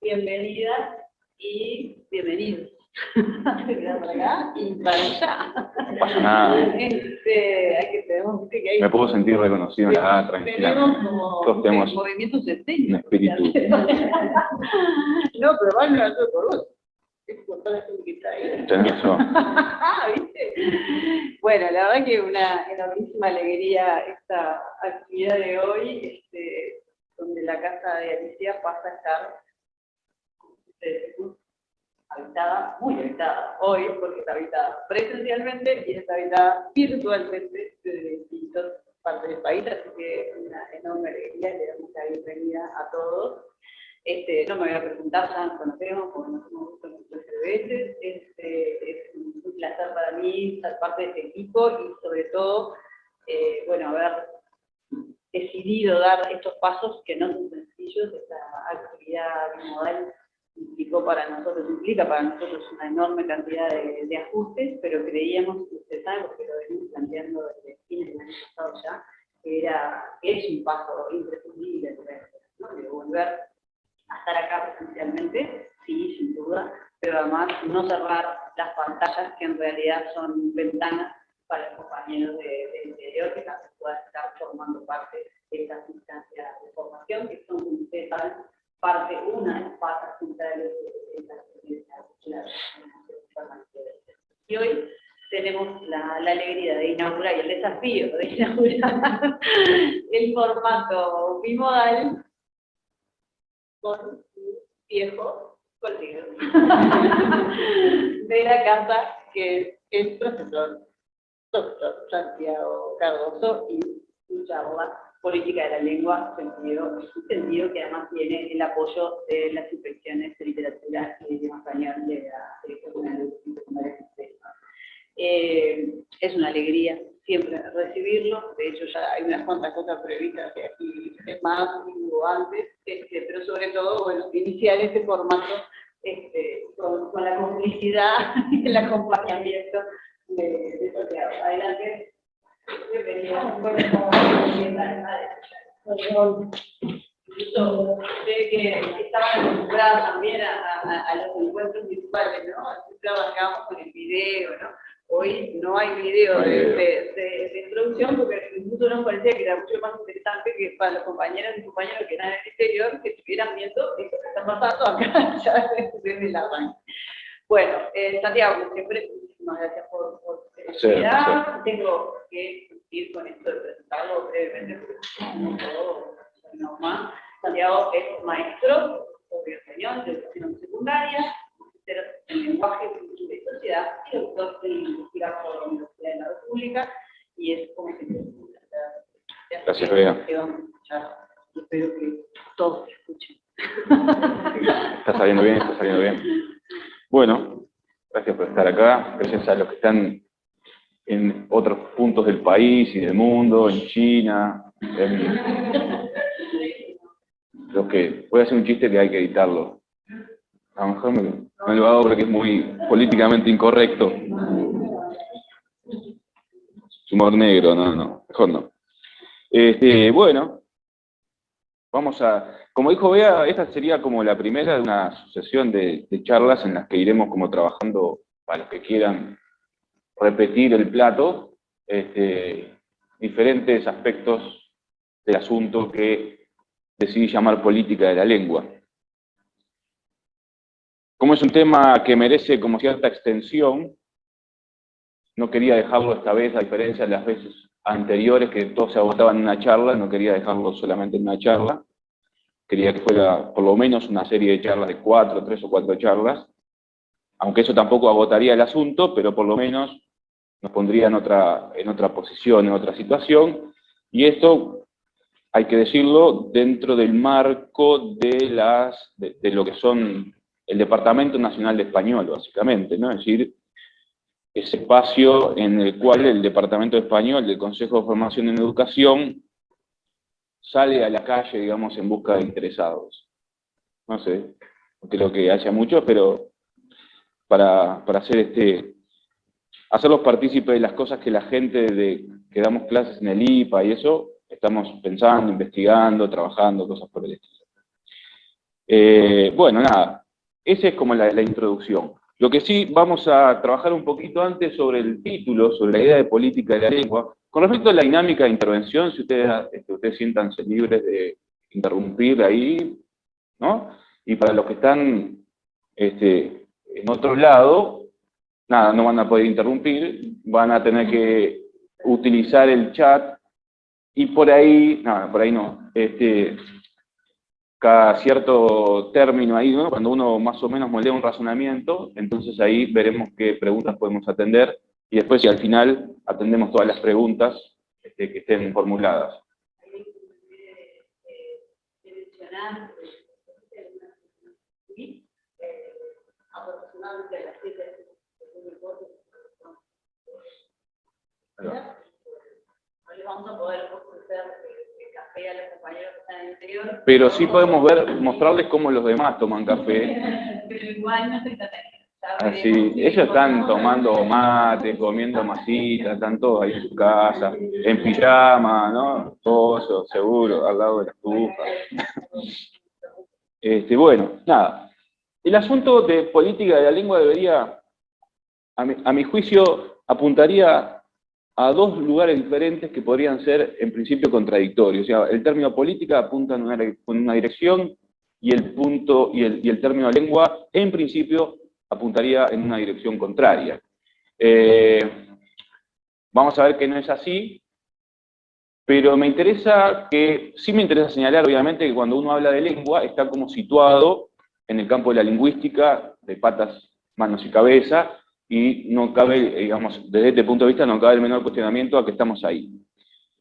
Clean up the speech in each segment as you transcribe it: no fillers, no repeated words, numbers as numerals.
bienvenidas y bienvenidos. Para acá y para allá. No pasa nada. Me puedo sentir reconocido en la edad, tranquila. Tenemos como todos tenemos movimientos escénicos. un espíritu. No, pero van a hacer por vos. Es por toda la gente que está ahí. Tenés razón. ¿Viste? Bueno, la verdad que una enormísima alegría esta actividad de hoy, donde la casa de Alicia pasa a estar habitada, muy habitada hoy, porque está habitada presencialmente y está habitada virtualmente desde distintas partes del país, así que una enorme alegría, le damos la bienvenida a todos. No me voy a presentar, ya nos conocemos, porque nos hemos visto muchas veces. Es un placer para mí ser parte de este equipo y sobre todo, bueno, haber decidido dar estos pasos que no son sencillos. Esta actividad bimodal implica para nosotros una enorme cantidad de ajustes, pero creíamos, ustedes saben, porque lo venimos planteando desde fines del año pasado ya, que es un paso imprescindible, ¿no? De volver a estar acá presencialmente, sí, sin duda, pero además no cerrar las pantallas que en realidad son ventanas para los compañeros del interior que también puedan estar formando parte de estas instancias de formación, que son, como ustedes saben, una de las patas centrales de la y hoy tenemos la alegría de inaugurar y el desafío de inaugurar el formato bimodal con un viejo colega de la casa, que es el profesor doctor Santiago Cardoso, y su charla Política de la Lengua, sentido que además tiene el apoyo de las inspecciones de literatura y de idioma español de la Dirección General de Secundaria. Es una alegría siempre recibirlo, de hecho ya hay unas cuantas cosas previstas que aquí es más hubo antes, pero sobre todo, bueno, iniciar este formato con la complicidad y el acompañamiento de Santiago. Adelante. Bienvenida. Incluso sé que estaban acostumbradas también a los encuentros virtuales, ¿no? Siempre trabajamos con el video, ¿no? Hoy no hay video de introducción porque incluso nos parecía que era mucho más interesante que para los compañeros y compañeros que están en el exterior que estuvieran viendo esto que está pasando acá ya desde el arranque. Bueno, Santiago, como siempre, muchísimas gracias por esperar. Tengo que ir con esto de presentarlo brevemente porque no puedo normal. Santiago es maestro de español de educación secundaria, en lenguaje, cultura y sociedad, y doctor en lingüística por la Universidad de la República, y es como que gracias, Bea. Espero que todos escuchen. Está saliendo bien. Bueno, gracias por estar acá, gracias a los que están en otros puntos del país y del mundo, en China, lo que voy a hacer un chiste que hay que editarlo. A lo mejor no lo hago porque es muy políticamente incorrecto. Humor negro, no, mejor no. Bueno, vamos a, como dijo Bea, esta sería como la primera de una sucesión de charlas en las que iremos como trabajando, para los que quieran repetir el plato, diferentes aspectos del asunto que decidí llamar política de la lengua. Como es un tema que merece como cierta extensión, no quería dejarlo esta vez, a diferencia de las veces anteriores que todo se agotaba en una charla, no quería dejarlo solamente en una charla, quería que fuera por lo menos una serie de charlas de 3 o 4 charlas, aunque eso tampoco agotaría el asunto, pero por lo menos nos pondría en otra posición, en otra situación, y esto, hay que decirlo, dentro del marco de lo que son el Departamento Nacional de Español, básicamente, ¿no? Es decir, ese espacio en el cual el Departamento de Español del Consejo de Formación en Educación sale a la calle, digamos, en busca de interesados. No sé, no creo que haya muchos, pero para hacerlos partícipes de las cosas que la gente que damos clases en el IPA y eso, estamos pensando, investigando, trabajando, cosas por el estilo. Bueno, nada, esa es como la introducción. Lo que sí, vamos a trabajar un poquito antes sobre el título, sobre la idea de política de la lengua. Con respecto a la dinámica de intervención, si ustedes siéntanse libres de interrumpir ahí, ¿no? Y para los que están en otro lado, nada, no van a poder interrumpir, van a tener que utilizar el chat, y por ahí no, cada cierto término ahí, ¿no? Cuando uno más o menos moldea un razonamiento, entonces ahí veremos qué preguntas podemos atender, y después si al final atendemos todas las preguntas que estén formuladas. No les vamos a poder ofrecer café a los compañeros que están en el interior. Pero sí podemos mostrarles cómo los demás toman café. Pero igual no se trata de así, ellos están tomando mate, comiendo masita, están todos ahí en su casa, en pijama, ¿no? Todos, seguro, al lado de la estufa. Bueno, nada. El asunto de política de la lengua debería, a mi juicio, apuntaría a dos lugares diferentes que podrían ser, en principio, contradictorios. O sea, el término política apunta en una dirección, y el término lengua, en principio, apuntaría en una dirección contraria. Vamos a ver que no es así, pero sí me interesa señalar, obviamente, que cuando uno habla de lengua, está como situado en el campo de la lingüística, de patas, manos y cabeza, y no cabe, digamos, desde este punto de vista, no cabe el menor cuestionamiento a que estamos ahí.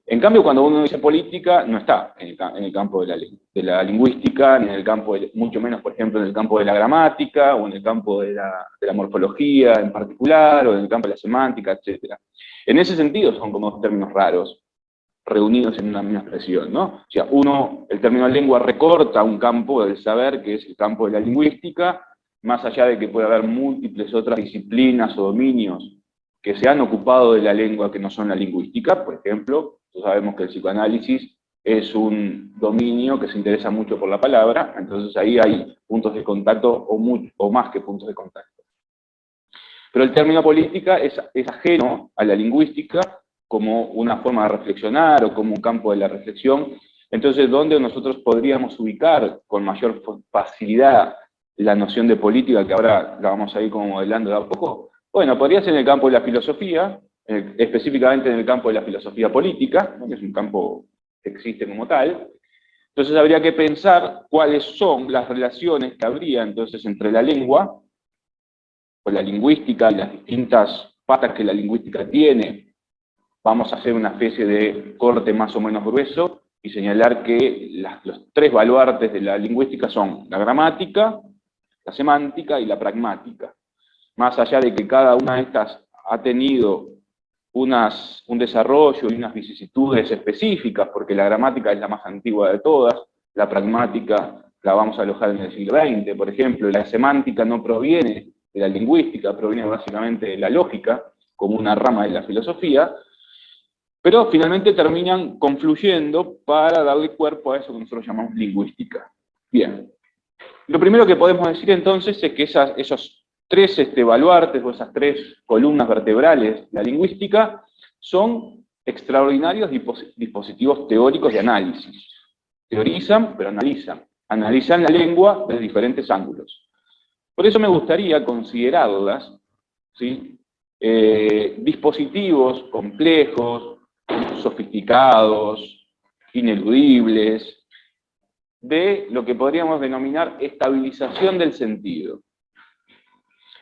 En cambio, cuando uno dice política, no está en el campo de la lingüística, ni en el campo, mucho menos, por ejemplo, en el campo de la gramática, o en el campo de la morfología en particular, o en el campo de la semántica, etc. En ese sentido son como dos términos raros, reunidos en una misma expresión, ¿no? O sea, el término lengua recorta un campo del saber, que es el campo de la lingüística, más allá de que puede haber múltiples otras disciplinas o dominios que se han ocupado de la lengua que no son la lingüística. Por ejemplo, sabemos que el psicoanálisis es un dominio que se interesa mucho por la palabra, entonces ahí hay puntos de contacto o más que puntos de contacto. Pero el término política es ajeno a la lingüística como una forma de reflexionar o como un campo de la reflexión. Entonces, ¿dónde nosotros podríamos ubicar con mayor facilidad la noción de política, que ahora la vamos a ir como modelando de a poco? Bueno, podría ser en el campo de la filosofía, específicamente en el campo de la filosofía política, ¿no? Que es un campo que existe como tal. Entonces habría que pensar cuáles son las relaciones que habría entonces entre la lengua, o la lingüística, y las distintas patas que la lingüística tiene. Vamos a hacer una especie de corte más o menos grueso y señalar que los tres baluartes de la lingüística son la gramática, la semántica y la pragmática. Más allá de que cada una de estas ha tenido un desarrollo y unas vicisitudes específicas, porque la gramática es la más antigua de todas, la pragmática la vamos a alojar en el siglo XX, por ejemplo, la semántica no proviene de la lingüística, proviene básicamente de la lógica, como una rama de la filosofía, pero finalmente terminan confluyendo para darle cuerpo a eso que nosotros llamamos lingüística. Bien. Lo primero que podemos decir entonces es que esos tres baluartes, o esas tres columnas vertebrales de la lingüística, son extraordinarios dispositivos teóricos de análisis. Teorizan, pero analizan. Analizan la lengua desde diferentes ángulos. Por eso me gustaría considerarlas, ¿sí? Dispositivos complejos, sofisticados, ineludibles, de lo que podríamos denominar estabilización del sentido.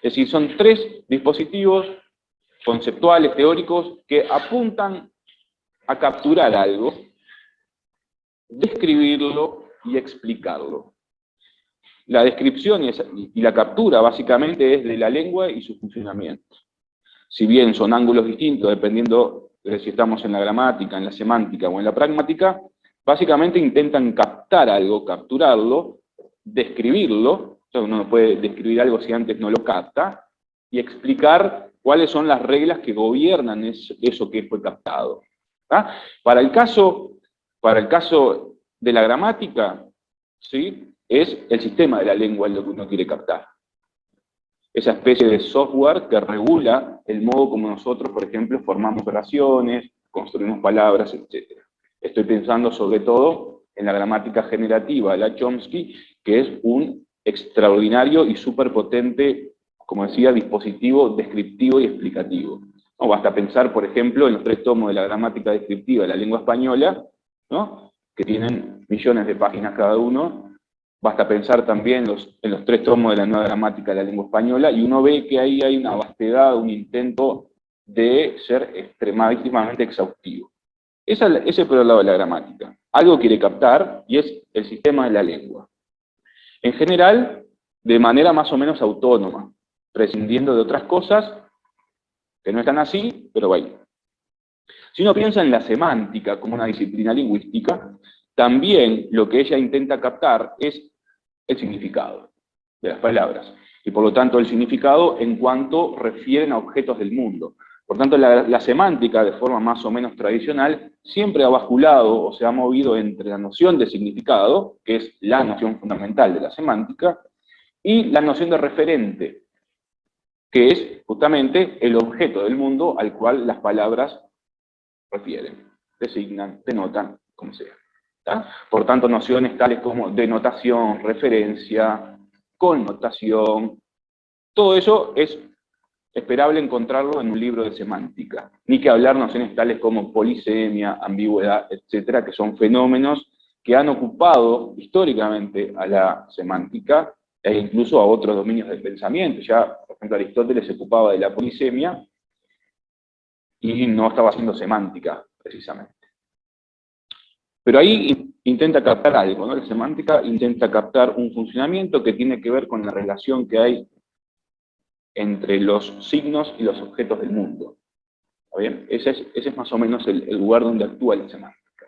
Es decir, son tres dispositivos conceptuales, teóricos, que apuntan a capturar algo, describirlo y explicarlo. La descripción y la captura básicamente es de la lengua y su funcionamiento. Si bien son ángulos distintos dependiendo de si estamos en la gramática, en la semántica o en la pragmática, básicamente intentan captar algo, capturarlo, describirlo. O sea, uno no puede describir algo si antes no lo capta, y explicar cuáles son las reglas que gobiernan eso que fue captado. Para el caso de la gramática, ¿sí? es el sistema de la lengua lo que uno quiere captar. Esa especie de software que regula el modo como nosotros, por ejemplo, formamos oraciones, construimos palabras, etc. Estoy pensando sobre todo en la gramática generativa de la Chomsky, que es un extraordinario y súper potente, como decía, dispositivo descriptivo y explicativo. No, basta pensar, por ejemplo, en los 3 tomos de la gramática descriptiva de la lengua española, ¿no?, que tienen millones de páginas cada uno. Basta pensar también en los 3 tomos de la nueva gramática de la lengua española, y uno ve que ahí hay una vastedad, un intento de ser extremadamente exhaustivo. Ese por el lado de la gramática. Algo quiere captar, y es el sistema de la lengua. En general, de manera más o menos autónoma, prescindiendo de otras cosas que no están así, pero bueno. Si uno piensa en la semántica como una disciplina lingüística, también lo que ella intenta captar es el significado de las palabras, y por lo tanto el significado en cuanto refieren a objetos del mundo. Por tanto, la semántica, de forma más o menos tradicional, siempre ha basculado o se ha movido entre la noción de significado, que es la noción fundamental de la semántica, y la noción de referente, que es justamente el objeto del mundo al cual las palabras refieren, designan, denotan, como sea. ¿Tá? Por tanto, nociones tales como denotación, referencia, connotación, todo eso es esperable encontrarlo en un libro de semántica. Ni que hablar nociones tales como polisemia, ambigüedad, etcétera, que son fenómenos que han ocupado históricamente a la semántica e incluso a otros dominios del pensamiento. Ya, por ejemplo, Aristóteles se ocupaba de la polisemia y no estaba haciendo semántica, precisamente. Pero ahí intenta captar algo, ¿no? La semántica intenta captar un funcionamiento que tiene que ver con la relación que hay entre los signos y los objetos del mundo. ¿Está bien? Ese es más o menos el lugar donde actúa la semántica.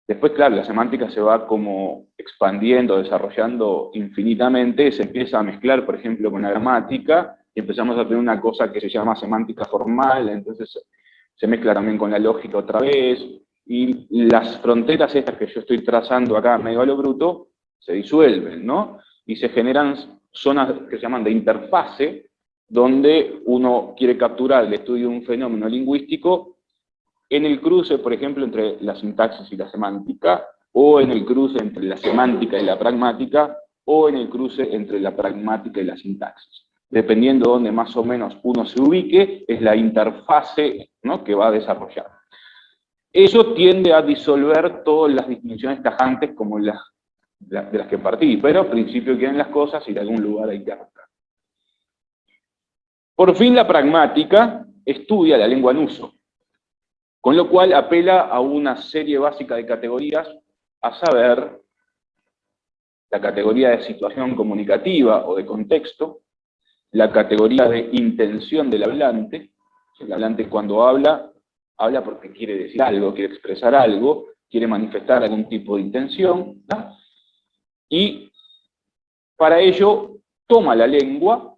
Después, claro, la semántica se va como expandiendo, desarrollando infinitamente, se empieza a mezclar, por ejemplo, con la gramática, y empezamos a tener una cosa que se llama semántica formal, entonces se mezcla también con la lógica otra vez, y las fronteras estas que yo estoy trazando acá medio a lo bruto, se disuelven, ¿no? Y se generan zonas que se llaman de interfase, donde uno quiere capturar el estudio de un fenómeno lingüístico en el cruce, por ejemplo, entre la sintaxis y la semántica, o en el cruce entre la semántica y la pragmática, o en el cruce entre la pragmática y la sintaxis. Dependiendo de dónde más o menos uno se ubique, es la interfase, ¿no?, que va a desarrollar. Eso tiende a disolver todas las distinciones tajantes como de las que partí, pero al principio quieren las cosas y de algún lugar hay que arrancar. Por fin, la pragmática estudia la lengua en uso, con lo cual apela a una serie básica de categorías, a saber, la categoría de situación comunicativa o de contexto, la categoría de intención del hablante. El hablante, cuando habla porque quiere decir algo, quiere expresar algo, quiere manifestar algún tipo de intención, ¿no? Y para ello toma la lengua,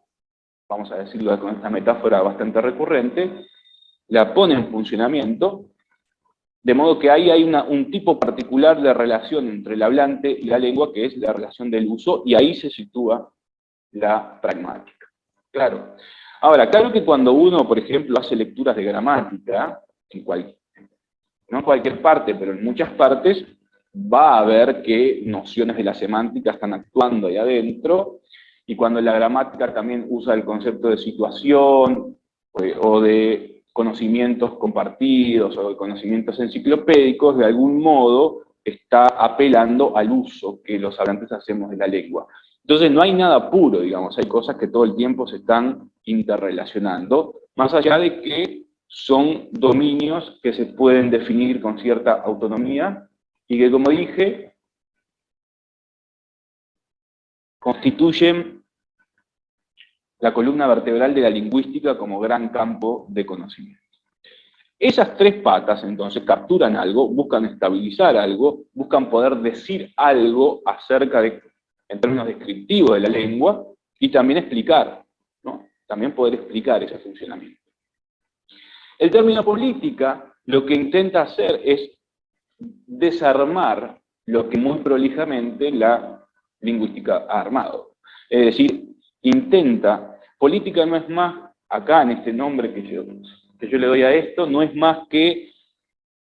vamos a decirlo con esta metáfora bastante recurrente, la pone en funcionamiento, de modo que ahí hay un tipo particular de relación entre el hablante y la lengua, que es la relación del uso, y ahí se sitúa la pragmática. Claro. Ahora, claro que cuando uno, por ejemplo, hace lecturas de gramática, no en cualquier parte, pero en muchas partes, va a ver que nociones de la semántica están actuando ahí adentro, y cuando la gramática también usa el concepto de situación, o de conocimientos compartidos, o de conocimientos enciclopédicos, de algún modo está apelando al uso que los hablantes hacemos de la lengua. Entonces no hay nada puro, digamos, hay cosas que todo el tiempo se están interrelacionando, más allá de que son dominios que se pueden definir con cierta autonomía y que, como dije, constituyen la columna vertebral de la lingüística como gran campo de conocimiento. Esas 3 patas, entonces, capturan algo, buscan estabilizar algo, buscan poder decir algo acerca de, en términos descriptivos de la lengua, y también explicar, ¿no? También poder explicar ese funcionamiento. El término política lo que intenta hacer es desarmar lo que muy prolijamente la lingüística ha armado. Es decir, intenta, política no es más, acá en este nombre que yo le doy a esto, no es más que,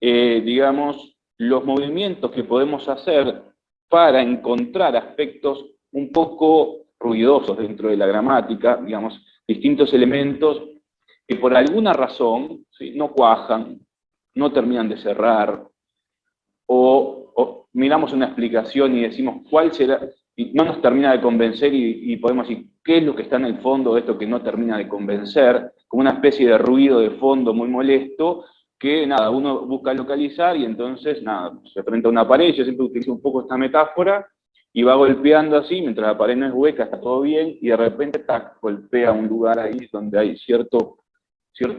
digamos, los movimientos que podemos hacer para encontrar aspectos un poco ruidosos dentro de la gramática, digamos, distintos elementos que por alguna razón, ¿sí?, no cuajan, no terminan de cerrar, o miramos una explicación y decimos cuál será, y no nos termina de convencer y podemos decir qué es lo que está en el fondo de esto que no termina de convencer, como una especie de ruido de fondo muy molesto, que nada, uno busca localizar y entonces nada, se enfrenta a una pared. Yo siempre utilizo un poco esta metáfora, y va golpeando así, mientras la pared no es hueca, está todo bien, y de repente tac, golpea un lugar ahí donde hay cierto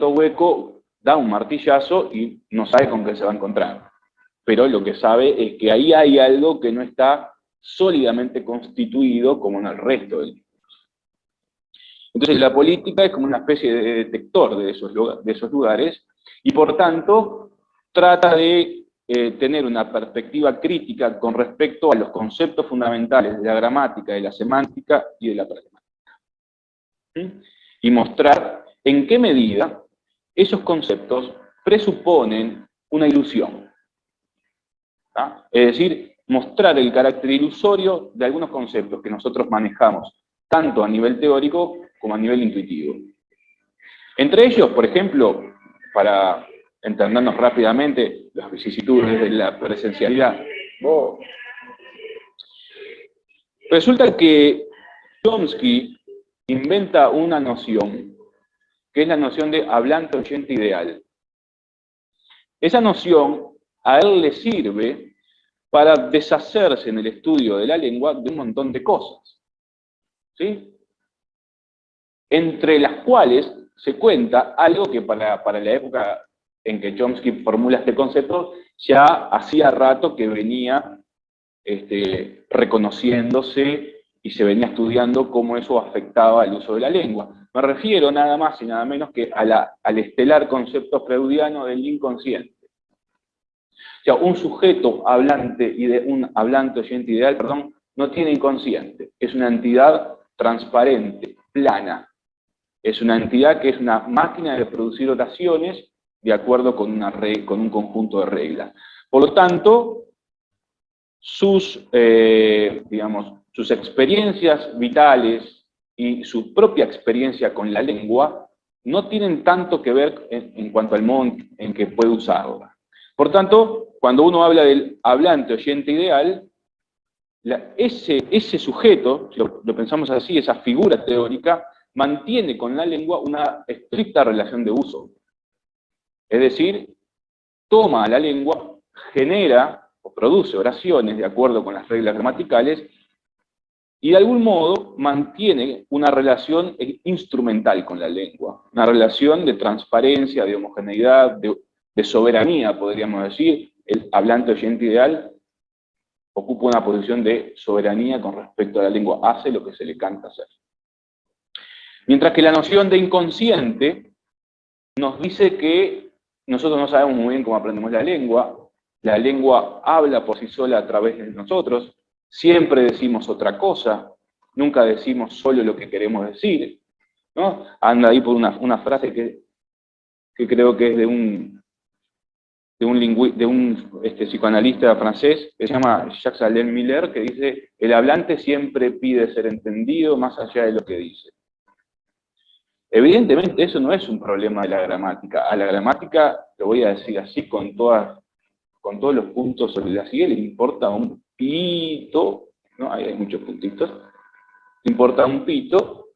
hueco, da un martillazo y no sabe con qué se va a encontrar. Pero lo que sabe es que ahí hay algo que no está sólidamente constituido como en el resto del discurso. Entonces la política es como una especie de detector de esos lugares, y por tanto trata de tener una perspectiva crítica con respecto a los conceptos fundamentales de la gramática, de la semántica y de la pragmática. ¿Sí? Y mostrar en qué medida esos conceptos presuponen una ilusión. ¿Ah? Es decir, mostrar el carácter ilusorio de algunos conceptos que nosotros manejamos, tanto a nivel teórico como a nivel intuitivo. Entre ellos, por ejemplo, para entendernos rápidamente las vicisitudes de la presencialidad, resulta que Chomsky inventa una noción, que es la noción de hablante oyente ideal. Esa noción a él le sirve para deshacerse en el estudio de la lengua de un montón de cosas, ¿sí? Entre las cuales se cuenta algo que para la época en que Chomsky formula este concepto, ya hacía rato que venía reconociéndose y se venía estudiando cómo eso afectaba el uso de la lengua. Me refiero nada más y nada menos que al estelar concepto freudiano del inconsciente. O sea, un sujeto hablante, un hablante oyente ideal, perdón, no tiene inconsciente. Es una entidad transparente, plana. Es una entidad que es una máquina de producir oraciones de acuerdo con un conjunto de reglas. Por lo tanto, sus experiencias vitales y su propia experiencia con la lengua no tienen tanto que ver en cuanto al modo en que puede usarla. Por tanto, cuando uno habla del hablante oyente ideal, ese sujeto, si lo pensamos así, esa figura teórica, mantiene con la lengua una estricta relación de uso. Es decir, toma la lengua, genera o produce oraciones de acuerdo con las reglas gramaticales, y de algún modo mantiene una relación instrumental con la lengua, una relación de transparencia, de homogeneidad, de soberanía, podríamos decir. El hablante oyente ideal ocupa una posición de soberanía con respecto a la lengua, hace lo que se le canta hacer. Mientras que la noción de inconsciente nos dice que nosotros no sabemos muy bien cómo aprendemos la lengua habla por sí sola a través de nosotros, siempre decimos otra cosa, nunca decimos solo lo que queremos decir, ¿no? Anda ahí por una frase que creo que es de un psicoanalista francés, que se llama Jacques-Alain Miller, que dice: el hablante siempre pide ser entendido más allá de lo que dice. Evidentemente eso no es un problema de la gramática. A la gramática, lo voy a decir así con todos los puntos sobre la silla, le importa un pito, ¿no? Hay muchos puntitos, le importa un pito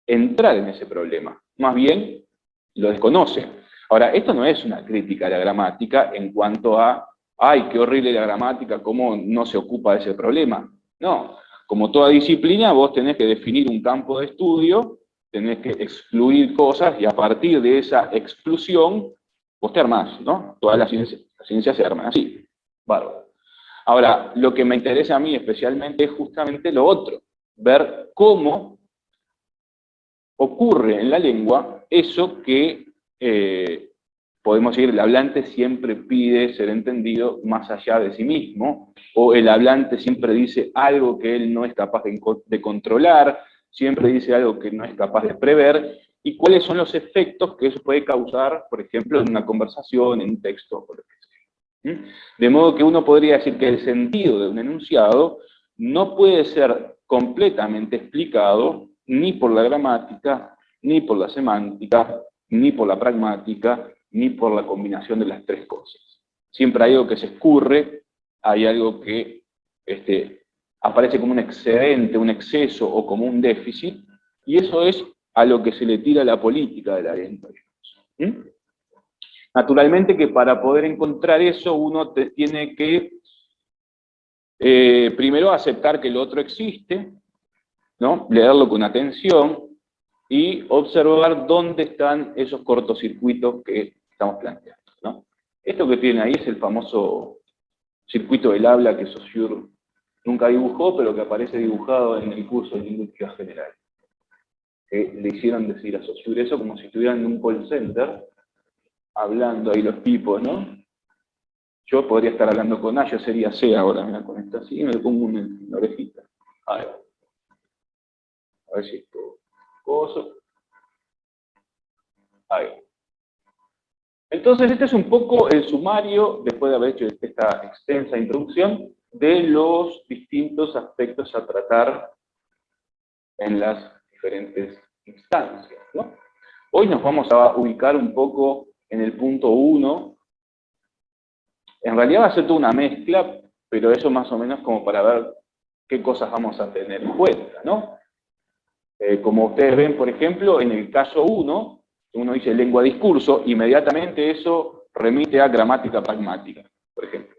entrar en ese problema. Más bien, lo desconoce. Ahora, esto no es una crítica a la gramática en cuanto a, ¡ay, qué horrible la gramática, cómo no se ocupa de ese problema! No, como toda disciplina, vos tenés que definir un campo de estudio, tenés que excluir cosas, y a partir de esa exclusión, vos te armás, ¿no? Todas las ciencias se arman así. Bárbaro. Ahora, lo que me interesa a mí especialmente es justamente lo otro, ver cómo ocurre en la lengua eso que podemos decir, el hablante siempre pide ser entendido más allá de sí mismo, o el hablante siempre dice algo que él no es capaz de controlar, siempre dice algo que no es capaz de prever, y cuáles son los efectos que eso puede causar, por ejemplo, en una conversación, en un texto, o lo que sea. De modo que uno podría decir que el sentido de un enunciado no puede ser completamente explicado ni por la gramática, ni por la semántica, ni por la pragmática, ni por la combinación de las tres cosas. Siempre hay algo que se escurre, hay algo que aparece como un excedente, un exceso o como un déficit, y eso es a lo que se le tira la política de la lengua. Naturalmente que para poder encontrar eso uno tiene que primero aceptar que el otro existe, ¿no? Leerlo con atención y observar dónde están esos cortocircuitos que estamos planteando, ¿no? Esto que tiene ahí es el famoso circuito del habla que Saussure nunca dibujó, pero que aparece dibujado en el curso de Lingüística General. Que le hicieron decir a Saussure eso como si estuvieran en un call center, hablando ahí los tipos, ¿no? Yo podría estar hablando con A, yo sería C ahora, mira, con esto así, y me lo pongo en la orejita. A ver si esto coso. Ahí. Entonces, este es un poco el sumario, después de haber hecho esta extensa introducción, de los distintos aspectos a tratar en las diferentes instancias, ¿no? Hoy nos vamos a ubicar un poco en el punto 1. En realidad va a ser toda una mezcla, pero eso más o menos como para ver qué cosas vamos a tener en cuenta, ¿no? Como ustedes ven, por ejemplo, en el caso 1, uno dice lengua-discurso, inmediatamente eso remite a gramática pragmática, por ejemplo.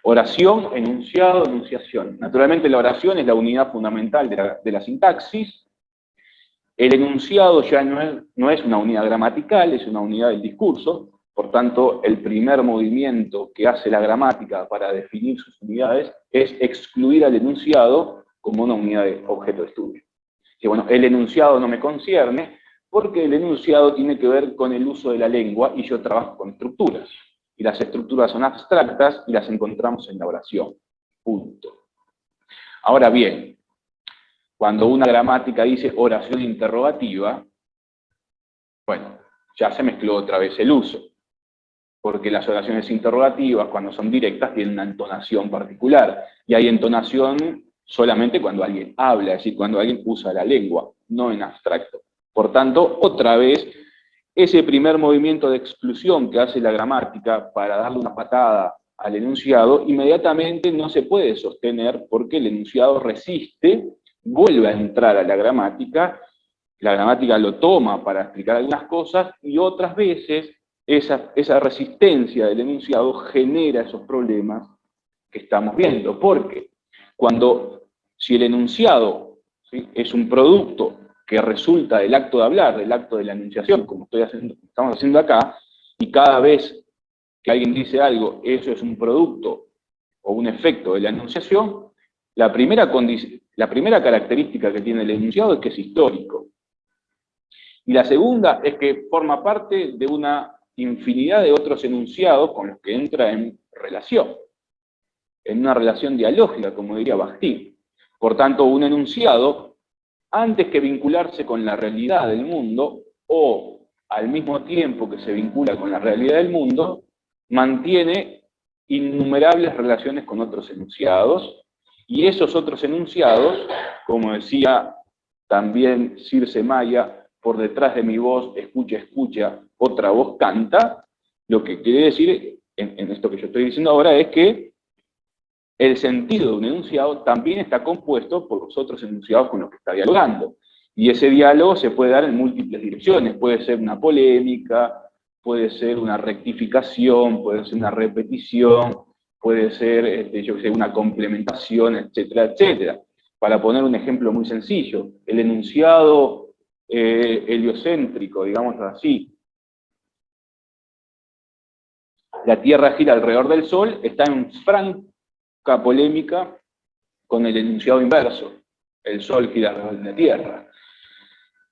Oración, enunciado, enunciación. Naturalmente la oración es la unidad fundamental de la sintaxis. El enunciado ya no es una unidad gramatical, es una unidad del discurso. Por tanto, el primer movimiento que hace la gramática para definir sus unidades es excluir al enunciado como una unidad de objeto de estudio. Que bueno, el enunciado no me concierne porque el enunciado tiene que ver con el uso de la lengua y yo trabajo con estructuras. Y las estructuras son abstractas y las encontramos en la oración. Punto. Ahora bien, cuando una gramática dice oración interrogativa, bueno, ya se mezcló otra vez el uso. Porque las oraciones interrogativas, cuando son directas, tienen una entonación particular. Y hay entonación solamente cuando alguien habla, es decir, cuando alguien usa la lengua, no en abstracto. Por tanto, otra vez, ese primer movimiento de exclusión que hace la gramática para darle una patada al enunciado, inmediatamente no se puede sostener porque el enunciado resiste, vuelve a entrar a la gramática lo toma para explicar algunas cosas y otras veces esa resistencia del enunciado genera esos problemas que estamos viendo. Porque si el enunciado, ¿sí?, es un producto que resulta del acto de hablar, del acto de la enunciación, como estamos haciendo acá, y cada vez que alguien dice algo, eso es un producto o un efecto de la enunciación, la primera característica que tiene el enunciado es que es histórico. Y la segunda es que forma parte de una infinidad de otros enunciados con los que entra en relación, en una relación dialógica, como diría Bakhtin. Por tanto, un enunciado, antes que vincularse con la realidad del mundo, o al mismo tiempo que se vincula con la realidad del mundo, mantiene innumerables relaciones con otros enunciados, y esos otros enunciados, como decía también Circe Maya, por detrás de mi voz, escucha, escucha, otra voz canta, lo que quiere decir, en esto que yo estoy diciendo ahora, es que el sentido de un enunciado también está compuesto por los otros enunciados con los que está dialogando. Y ese diálogo se puede dar en múltiples direcciones, puede ser una polémica, puede ser una rectificación, puede ser una repetición, puede ser, yo qué sé, una complementación, etcétera, etcétera. Para poner un ejemplo muy sencillo, el enunciado heliocéntrico, digamos así. La Tierra gira alrededor del Sol, está en franca polémica con el enunciado inverso. El Sol gira alrededor de la Tierra.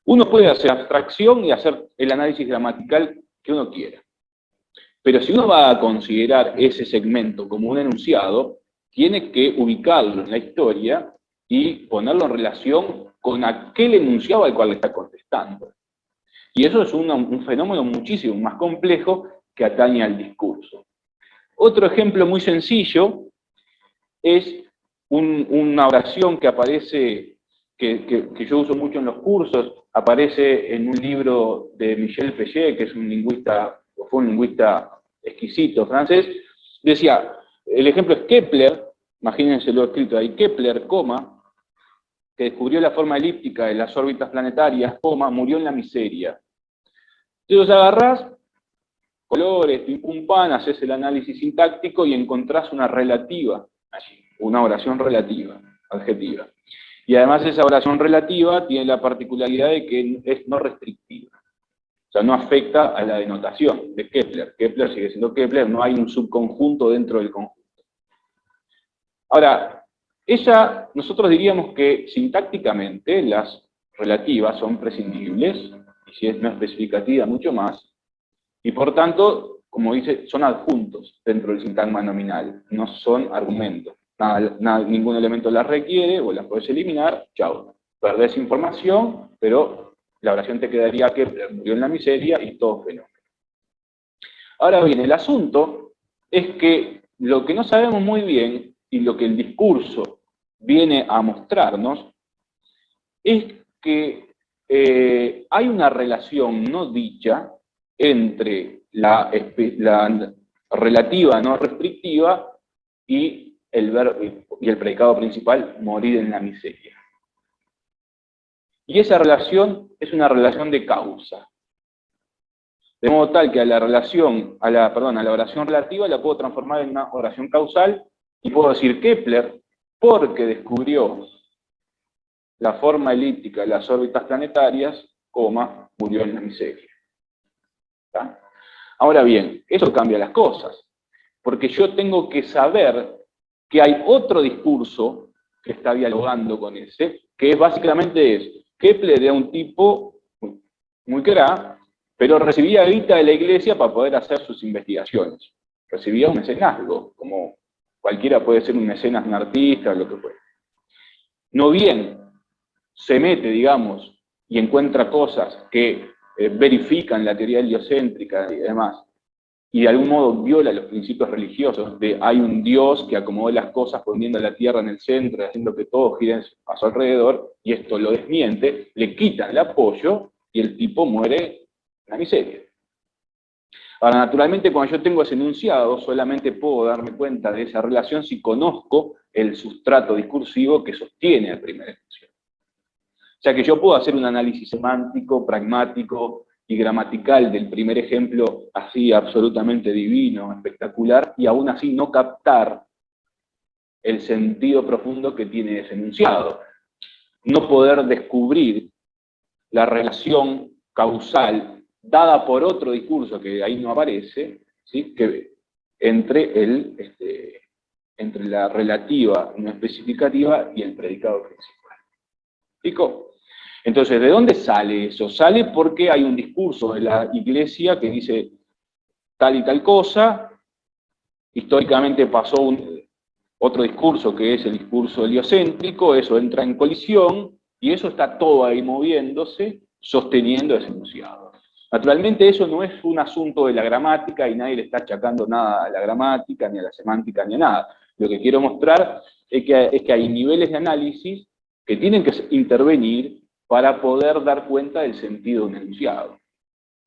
Uno puede hacer abstracción y hacer el análisis gramatical que uno quiera. Pero si uno va a considerar ese segmento como un enunciado, tiene que ubicarlo en la historia y ponerlo en relación con aquel enunciado al cual le está contestando. Y eso es un fenómeno muchísimo más complejo que atañe al discurso. Otro ejemplo muy sencillo es una oración que aparece, que yo uso mucho en los cursos, aparece en un libro de Michel Feyet, que es un lingüista, o fue un lingüista exquisito francés. Decía, el ejemplo es Kepler, imagínense lo escrito ahí, Kepler, coma, que descubrió la forma elíptica de las órbitas planetarias, coma, murió en la miseria. Entonces agarrás colores, pim pum pan, haces el análisis sintáctico y encontrás una relativa allí, una oración relativa, adjetiva. Y además esa oración relativa tiene la particularidad de que es no restrictiva. O sea, no afecta a la denotación de Kepler. Kepler sigue siendo Kepler, no hay un subconjunto dentro del conjunto. Ahora, nosotros diríamos que sintácticamente las relativas son prescindibles, y si es no especificativa, mucho más, y por tanto, como dice, son adjuntos dentro del sintagma nominal, no son argumentos. Ningún elemento las requiere, o las puedes eliminar, chao. Perdés información, pero la oración te quedaría que murió en la miseria y todo fenómeno. Ahora bien, el asunto es que lo que no sabemos muy bien, y lo que el discurso viene a mostrarnos, es que hay una relación no dicha entre la relativa no restrictiva y el predicado principal, morir en la miseria. Y esa relación es una relación de causa. De modo tal que a la oración relativa la puedo transformar en una oración causal y puedo decir Kepler, porque descubrió la forma elíptica de las órbitas planetarias, coma, murió en la miseria. ¿Está? Ahora bien, eso cambia las cosas, porque yo tengo que saber que hay otro discurso que está dialogando con ese, que básicamente Kepler era un tipo muy crack, pero recibía guita de la iglesia para poder hacer sus investigaciones. Recibía un mecenazgo, como cualquiera puede ser un mecenas, un artista, lo que fuera. No bien se mete, digamos, y encuentra cosas que verifican la teoría heliocéntrica y demás, y de algún modo viola los principios religiosos de hay un Dios que acomodó las cosas poniendo la Tierra en el centro y haciendo que todo gire a su alrededor, y esto lo desmiente, le quitan el apoyo y el tipo muere en la miseria. Ahora, naturalmente, cuando yo tengo ese enunciado, solamente puedo darme cuenta de esa relación si conozco el sustrato discursivo que sostiene el primer enunciado. O sea que yo puedo hacer un análisis semántico, pragmático y gramatical del primer ejemplo así absolutamente divino, espectacular, y aún así no captar el sentido profundo que tiene ese enunciado. No poder descubrir la relación causal dada por otro discurso que ahí no aparece, ¿sí? Que entre la relativa no especificativa y el predicado principal. ¿Explico? Entonces, ¿de dónde sale eso? Sale porque hay un discurso de la Iglesia que dice tal y tal cosa, históricamente pasó otro discurso que es el discurso heliocéntrico, eso entra en colisión, y eso está todo ahí moviéndose, sosteniendo ese enunciado. Naturalmente eso no es un asunto de la gramática y nadie le está achacando nada a la gramática, ni a la semántica, ni a nada. Lo que quiero mostrar es que hay niveles de análisis que tienen que intervenir para poder dar cuenta del sentido de un enunciado.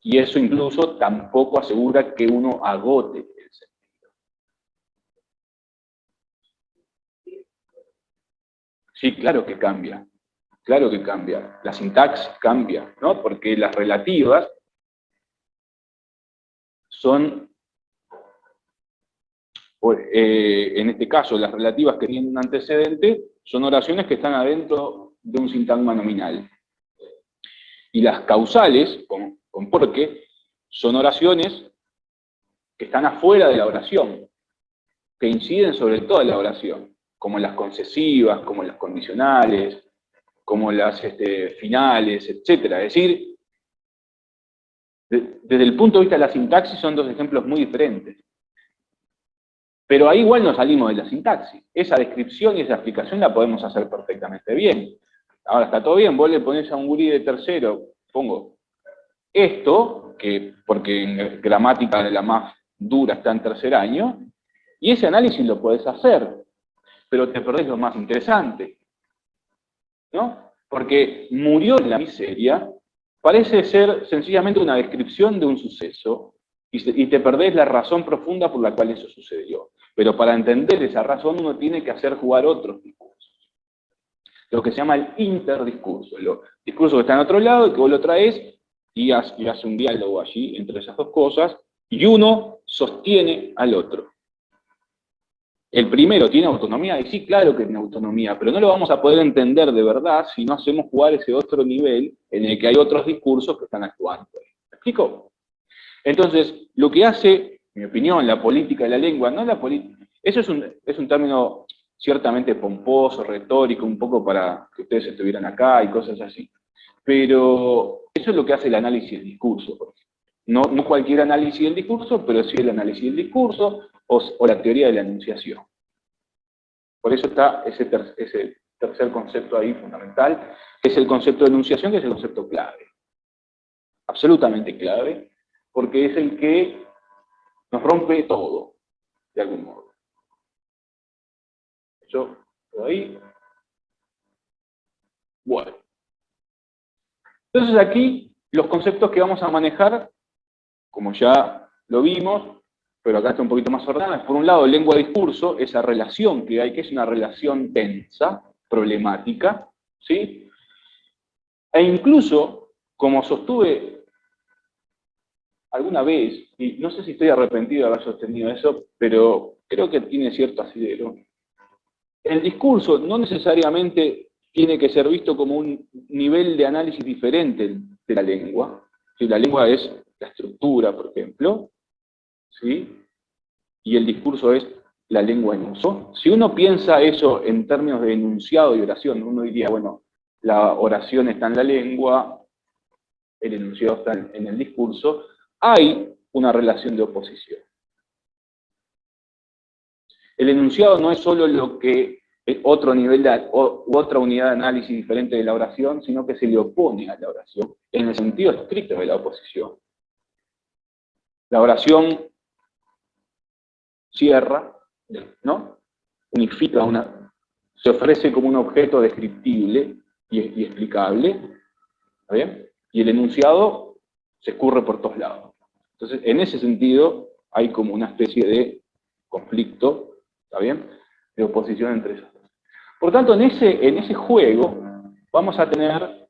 Y eso incluso tampoco asegura que uno agote el sentido. Sí, claro que cambia. Claro que cambia. La sintaxis cambia, ¿no? Porque las relativas son, en este caso, las relativas que tienen un antecedente, son oraciones que están adentro de un sintagma nominal. Y las causales, con porque, son oraciones que están afuera de la oración, que inciden sobre toda la oración, como las concesivas, como las condicionales, como las finales, etc. Es decir, Desde el punto de vista de la sintaxis son dos ejemplos muy diferentes. Pero ahí igual no salimos de la sintaxis. Esa descripción y esa explicación la podemos hacer perfectamente bien. Ahora está todo bien, vos le ponés a un gurí de tercero, pongo esto, porque en gramática de la más dura está en tercer año, y ese análisis lo podés hacer, pero te perdés lo más interesante, ¿no? Porque murió en la miseria parece ser sencillamente una descripción de un suceso, y te perdés la razón profunda por la cual eso sucedió. Pero para entender esa razón uno tiene que hacer jugar otros discursos. Lo que se llama el interdiscurso. El discurso que está en otro lado y que vos lo traes y hace un diálogo allí entre esas dos cosas y uno sostiene al otro. El primero tiene autonomía, y sí, claro que tiene autonomía, pero no lo vamos a poder entender de verdad si no hacemos jugar ese otro nivel en el que hay otros discursos que están actuando. ¿Me explico? Entonces, lo que hace, en mi opinión, la política de la lengua, no la política, eso es un término ciertamente pomposo, retórico, un poco para que ustedes estuvieran acá y cosas así. Pero eso es lo que hace el análisis del discurso. No cualquier análisis del discurso, pero sí el análisis del discurso o la teoría de la enunciación. Por eso está ese tercer concepto ahí fundamental, que es el concepto de enunciación, que es el concepto clave. Absolutamente clave, porque es el que nos rompe todo, de algún modo. Yo, por ahí. Bueno. Entonces aquí, los conceptos que vamos a manejar, como ya lo vimos, pero acá está un poquito más ordenado, es por un lado lengua-discurso, esa relación que hay, que es una relación tensa, problemática, ¿sí? E incluso, como sostuve alguna vez, y no sé si estoy arrepentido de haber sostenido eso, pero creo que tiene cierto asidero, el discurso no necesariamente tiene que ser visto como un nivel de análisis diferente de la lengua. Si la lengua es la estructura, por ejemplo, ¿sí? Y el discurso es la lengua en uso. Si uno piensa eso en términos de enunciado y oración, uno diría, bueno, la oración está en la lengua, el enunciado está en el discurso, hay una relación de oposición. El enunciado no es solo lo que es otro nivel u otra unidad de análisis diferente de la oración, sino que se le opone a la oración, en el sentido estricto de la oposición. La oración cierra, ¿no? Unifica se ofrece como un objeto descriptible y explicable, ¿está bien? Y el enunciado se escurre por todos lados. Entonces, en ese sentido, hay como una especie de conflicto, ¿está bien?, de oposición entre esos dos. Por tanto, en ese juego vamos a tener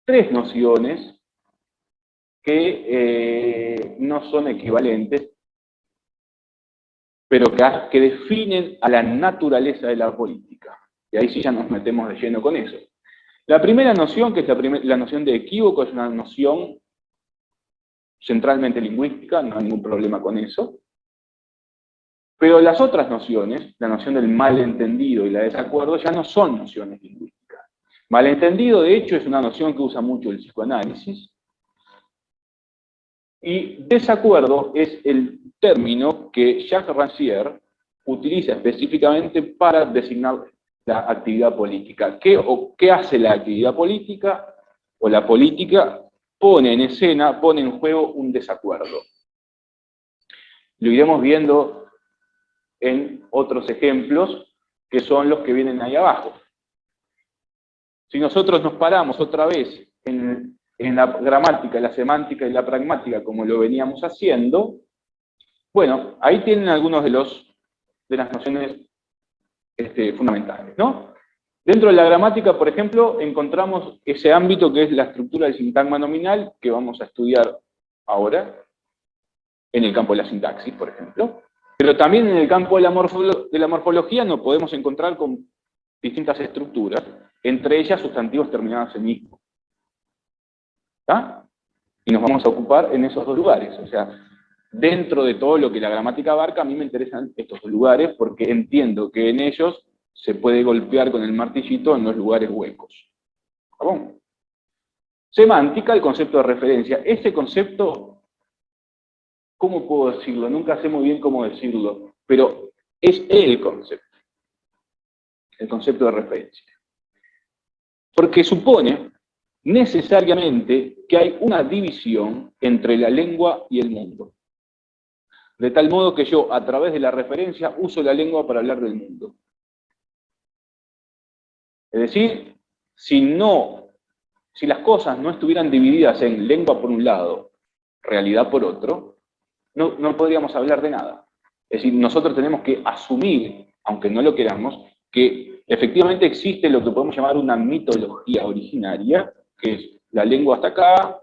tres nociones que no son equivalentes, pero que definen a la naturaleza de la política. Y ahí sí ya nos metemos de lleno con eso. La primera noción, que es la noción de equívoco, es una noción centralmente lingüística, no hay ningún problema con eso. Pero las otras nociones, la noción del malentendido y la de desacuerdo, ya no son nociones lingüísticas. Malentendido, de hecho, es una noción que usa mucho el psicoanálisis. Y desacuerdo es el término que Jacques Rancière utiliza específicamente para designar la actividad política. ¿Qué hace la actividad política? O la política pone en escena, pone en juego un desacuerdo. Lo iremos viendo en otros ejemplos, que son los que vienen ahí abajo. Si nosotros nos paramos otra vez en la gramática, la semántica y la pragmática, como lo veníamos haciendo, bueno, ahí tienen algunos de las nociones fundamentales, ¿no? Dentro de la gramática, por ejemplo, encontramos ese ámbito que es la estructura del sintagma nominal, que vamos a estudiar ahora, en el campo de la sintaxis, por ejemplo. Pero también en el campo de la morfología nos podemos encontrar con distintas estructuras, entre ellas sustantivos terminados en ismo. ¿Está? Y nos vamos a ocupar en esos dos lugares. O sea, dentro de todo lo que la gramática abarca, a mí me interesan estos dos lugares porque entiendo que en ellos se puede golpear con el martillito en los lugares huecos. ¿Está bien? Semántica, el concepto de referencia. Ese concepto, ¿cómo puedo decirlo? Nunca sé muy bien cómo decirlo, pero es el concepto de referencia. Porque supone necesariamente que hay una división entre la lengua y el mundo. De tal modo que yo, a través de la referencia, uso la lengua para hablar del mundo. Es decir, si las cosas no estuvieran divididas en lengua por un lado, realidad por otro, no podríamos hablar de nada. Es decir, nosotros tenemos que asumir, aunque no lo queramos, que efectivamente existe lo que podemos llamar una mitología originaria, que es la lengua está acá,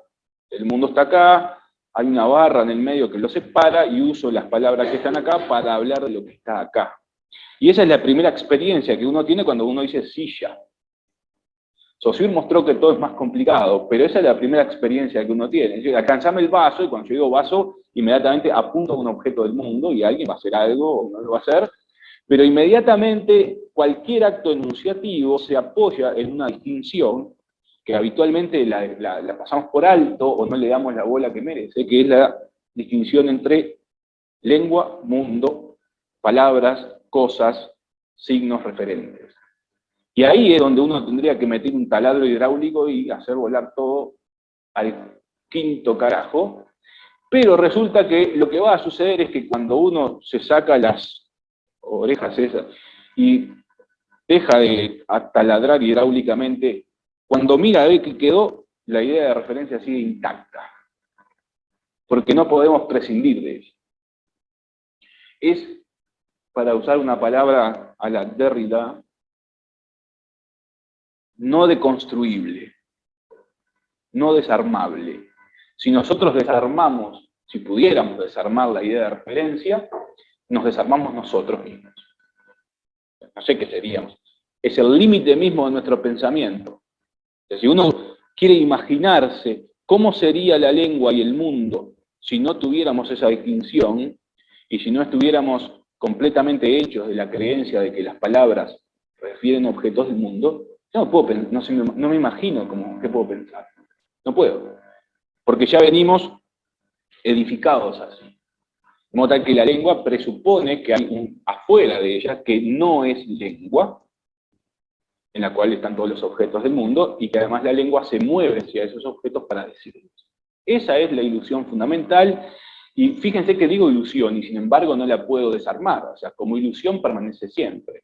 el mundo está acá, hay una barra en el medio que lo separa y uso las palabras que están acá para hablar de lo que está acá. Y esa es la primera experiencia que uno tiene cuando uno dice silla. Saussure mostró que todo es más complicado, pero esa es la primera experiencia que uno tiene. Es decir, alcanzame el vaso, y cuando yo digo vaso, inmediatamente apunto a un objeto del mundo, y alguien va a hacer algo o no lo va a hacer, pero inmediatamente cualquier acto enunciativo se apoya en una distinción que habitualmente la pasamos por alto o no le damos la bola que merece, que es la distinción entre lengua, mundo, palabras, cosas, signos referentes. Y ahí es donde uno tendría que meter un taladro hidráulico y hacer volar todo al quinto carajo. Pero resulta que lo que va a suceder es que cuando uno se saca las orejas esas y deja de taladrar hidráulicamente, cuando mira a ver qué quedó, la idea de referencia sigue intacta. Porque no podemos prescindir de eso. Es, para usar una palabra a la Derrida, no deconstruible, no desarmable. Si nosotros desarmamos, si pudiéramos desarmar la idea de referencia, nos desarmamos nosotros mismos. No sé qué seríamos. Es el límite mismo de nuestro pensamiento. Si uno quiere imaginarse cómo sería la lengua y el mundo si no tuviéramos esa distinción y si no estuviéramos completamente hechos de la creencia de que las palabras refieren a objetos del mundo, no me imagino qué puedo pensar. No puedo. Porque ya venimos edificados así. De modo tal que la lengua presupone que hay afuera de ella que no es lengua, en la cual están todos los objetos del mundo, y que además la lengua se mueve hacia esos objetos para decirlos. Esa es la ilusión fundamental, y fíjense que digo ilusión, y sin embargo no la puedo desarmar, o sea, como ilusión permanece siempre.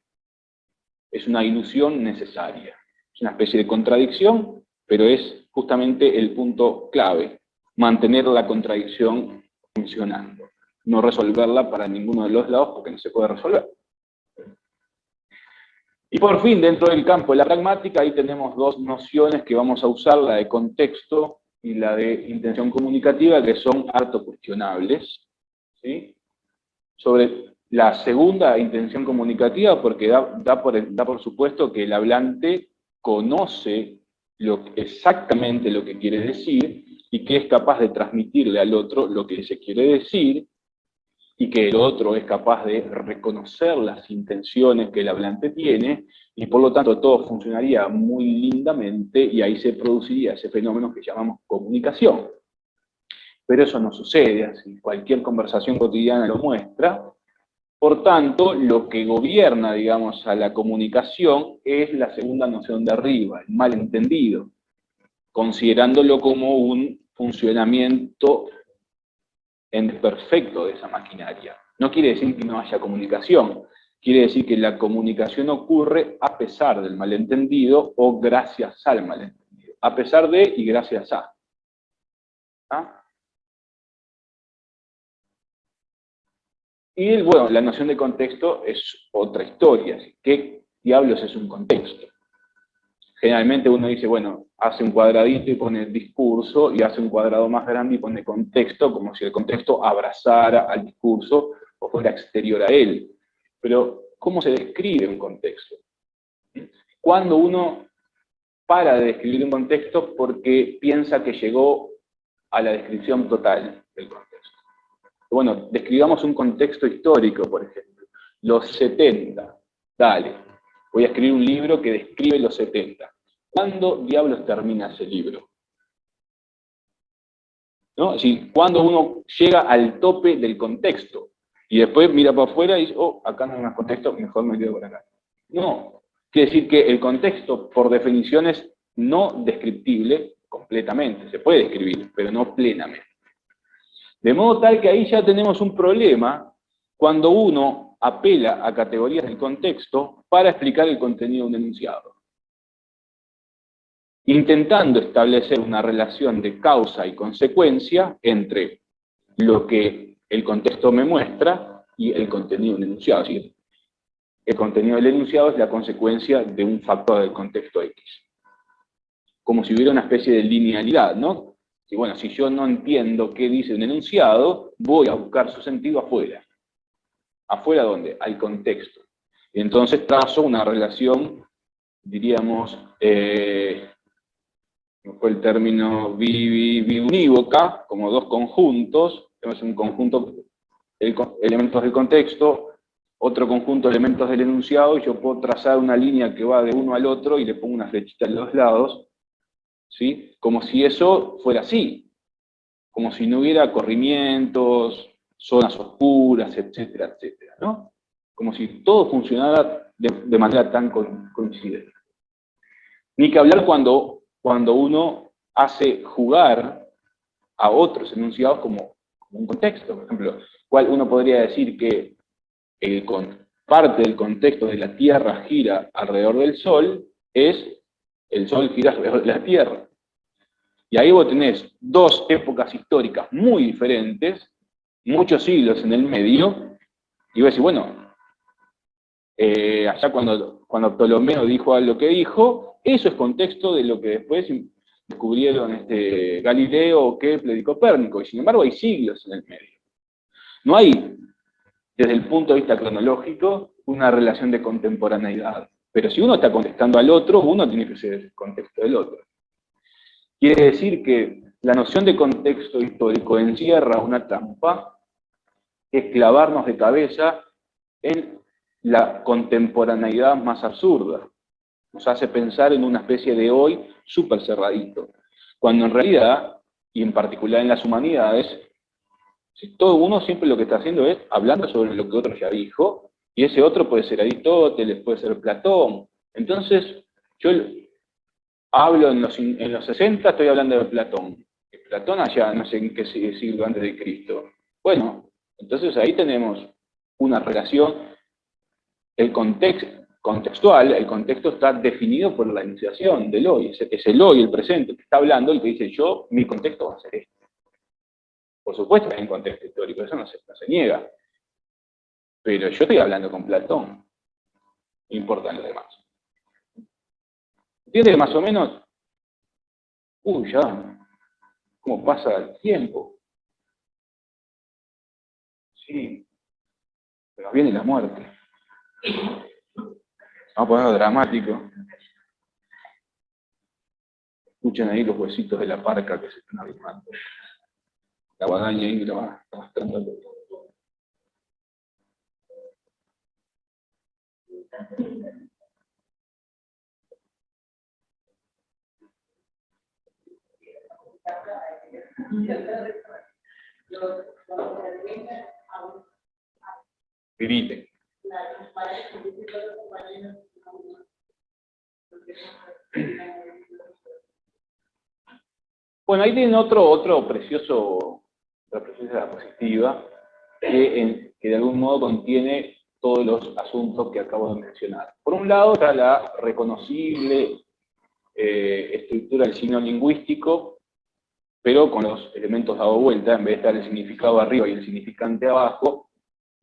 Es una ilusión necesaria. Es una especie de contradicción, pero es justamente el punto clave, mantener la contradicción funcionando, no resolverla para ninguno de los lados porque no se puede resolver. Y por fin, dentro del campo de la pragmática, ahí tenemos dos nociones que vamos a usar, la de contexto y la de intención comunicativa, que son harto cuestionables, ¿sí? Sobre la segunda, intención comunicativa, porque da por supuesto que el hablante conoce exactamente lo que quiere decir y que es capaz de transmitirle al otro lo que se quiere decir, y que el otro es capaz de reconocer las intenciones que el hablante tiene, y por lo tanto todo funcionaría muy lindamente, y ahí se produciría ese fenómeno que llamamos comunicación. Pero eso no sucede, así cualquier conversación cotidiana lo muestra. Por tanto, lo que gobierna, digamos, a la comunicación es la segunda noción de arriba, el malentendido, considerándolo como un funcionamiento en desperfecto de esa maquinaria. No quiere decir que no haya comunicación, quiere decir que la comunicación ocurre a pesar del malentendido o gracias al malentendido. A pesar de y gracias a. ¿Ah? Y bueno, la noción de contexto es otra historia. ¿Qué diablos es un contexto? Generalmente uno dice, bueno, hace un cuadradito y pone discurso, y hace un cuadrado más grande y pone contexto, como si el contexto abrazara al discurso o fuera exterior a él. Pero, ¿cómo se describe un contexto? Cuando uno para de describir un contexto porque piensa que llegó a la descripción total del contexto. Bueno, describamos un contexto histórico, por ejemplo. Los 70. Dale, voy a escribir un libro que describe los 70. ¿Cuándo diablos termina ese libro? ¿no? Es decir, cuando uno llega al tope del contexto y después mira para afuera y dice, oh, acá no hay más contexto, mejor me quedo por acá. No, quiere decir que el contexto, por definición, es no descriptible completamente. Se puede describir, pero no plenamente. De modo tal que ahí ya tenemos un problema cuando uno apela a categorías del contexto para explicar el contenido de un enunciado, intentando establecer una relación de causa y consecuencia entre lo que el contexto me muestra y el contenido del enunciado. ¿Sí? El contenido del enunciado es la consecuencia de un factor del contexto X. Como si hubiera una especie de linealidad, ¿no? Y bueno, si yo no entiendo qué dice un enunciado, voy a buscar su sentido afuera. ¿Afuera dónde? Al contexto. Y entonces trazo una relación, diríamos, fue el término biunívoca, como dos conjuntos, tenemos un conjunto de elementos del contexto, otro conjunto de elementos del enunciado, y yo puedo trazar una línea que va de uno al otro y le pongo una flechita en los lados, ¿sí? Como si eso fuera así, como si no hubiera corrimientos, zonas oscuras, etcétera, etcétera, ¿no? Como si todo funcionara de manera tan coincidente. Ni que hablar cuando uno hace jugar a otros enunciados como un contexto. Por ejemplo, uno podría decir que parte del contexto de la Tierra gira alrededor del Sol es el Sol gira alrededor de la Tierra. Y ahí vos tenés dos épocas históricas muy diferentes, muchos siglos en el medio, y vos decís, bueno, allá cuando Ptolomeo dijo lo que dijo, eso es contexto de lo que después descubrieron Galileo, Kepler y Copérnico, y sin embargo hay siglos en el medio. No hay, desde el punto de vista cronológico, una relación de contemporaneidad. Pero si uno está contestando al otro, uno tiene que ser el contexto del otro. Quiere decir que la noción de contexto histórico encierra una trampa, que es clavarnos de cabeza en la contemporaneidad más absurda. Nos hace pensar en una especie de hoy súper cerradito. Cuando en realidad, y en particular en las humanidades, todo uno siempre lo que está haciendo es hablando sobre lo que otro ya dijo, y ese otro puede ser Aristóteles, puede ser Platón. Entonces, yo hablo en los 60, estoy hablando de Platón. Platón allá, no sé en qué siglo antes de Cristo. Bueno, entonces ahí tenemos una relación, el contextual, el contexto está definido por la iniciación del hoy. Es el hoy, el presente, que está hablando, el que dice yo, mi contexto va a ser este. Por supuesto que hay un contexto histórico, eso no se niega. Pero yo estoy hablando con Platón. No importa lo demás. ¿Entiendes más o menos? Ya, ¿cómo pasa el tiempo? Sí, pero viene la muerte. Vamos a ponerlo dramático. Escuchen ahí los huesitos de la parca que se están arrimando. La guadaña ahí la va arrastrando. Griten. Bueno, ahí tienen otra preciosa diapositiva que de algún modo contiene todos los asuntos que acabo de mencionar. Por un lado está la reconocible estructura del signo lingüístico, pero con los elementos dados vuelta, en vez de estar el significado arriba y el significante abajo,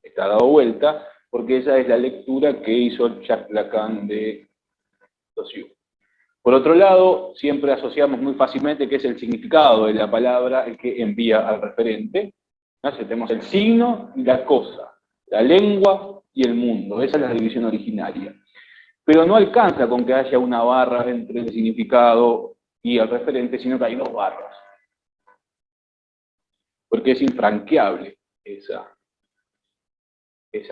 está dado vuelta, porque esa es la lectura que hizo Jacques Lacan de Saussure. Por otro lado, siempre asociamos muy fácilmente que es el significado de la palabra el que envía al referente. ¿No? Tenemos el signo y la cosa, la lengua y el mundo. Esa es la división originaria. Pero no alcanza con que haya una barra entre el significado y el referente, sino que hay dos barras. Porque es infranqueable esa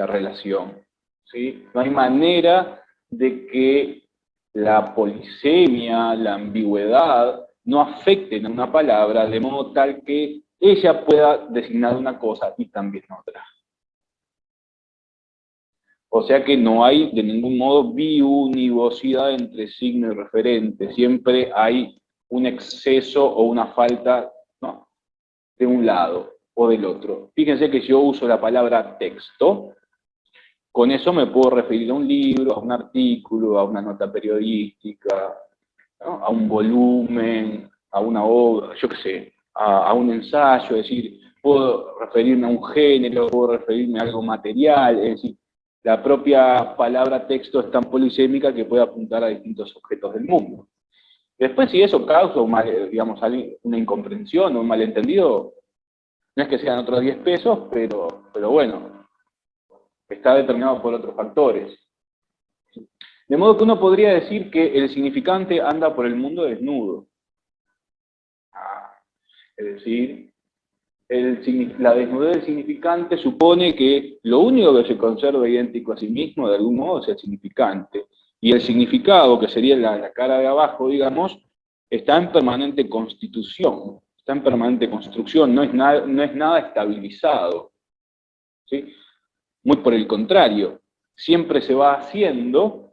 relación. ¿Sí? No hay manera de que la polisemia, la ambigüedad, no afecten a una palabra de modo tal que ella pueda designar una cosa y también otra. O sea que no hay de ningún modo biunivocidad entre signo y referente. Siempre hay un exceso o una falta, ¿no?, de un lado o del otro. Fíjense que si yo uso la palabra texto, con eso me puedo referir a un libro, a un artículo, a una nota periodística, ¿no?, a un volumen, a una obra, yo qué sé, a un ensayo, es decir, puedo referirme a un género, puedo referirme a algo material, es decir, la propia palabra texto es tan polisémica que puede apuntar a distintos objetos del mundo. Después, si eso causa digamos, una incomprensión o un malentendido, no es que sean otros 10 pesos, pero bueno, está determinado por otros factores. De modo que uno podría decir que el significante anda por el mundo desnudo. Es decir, la desnudez del significante supone que lo único que se conserva idéntico a sí mismo, de algún modo, es el significante. Y el significado, que sería la cara de abajo, digamos, está en permanente constitución, está en permanente construcción, no es nada estabilizado, ¿sí? Muy por el contrario, siempre se va haciendo,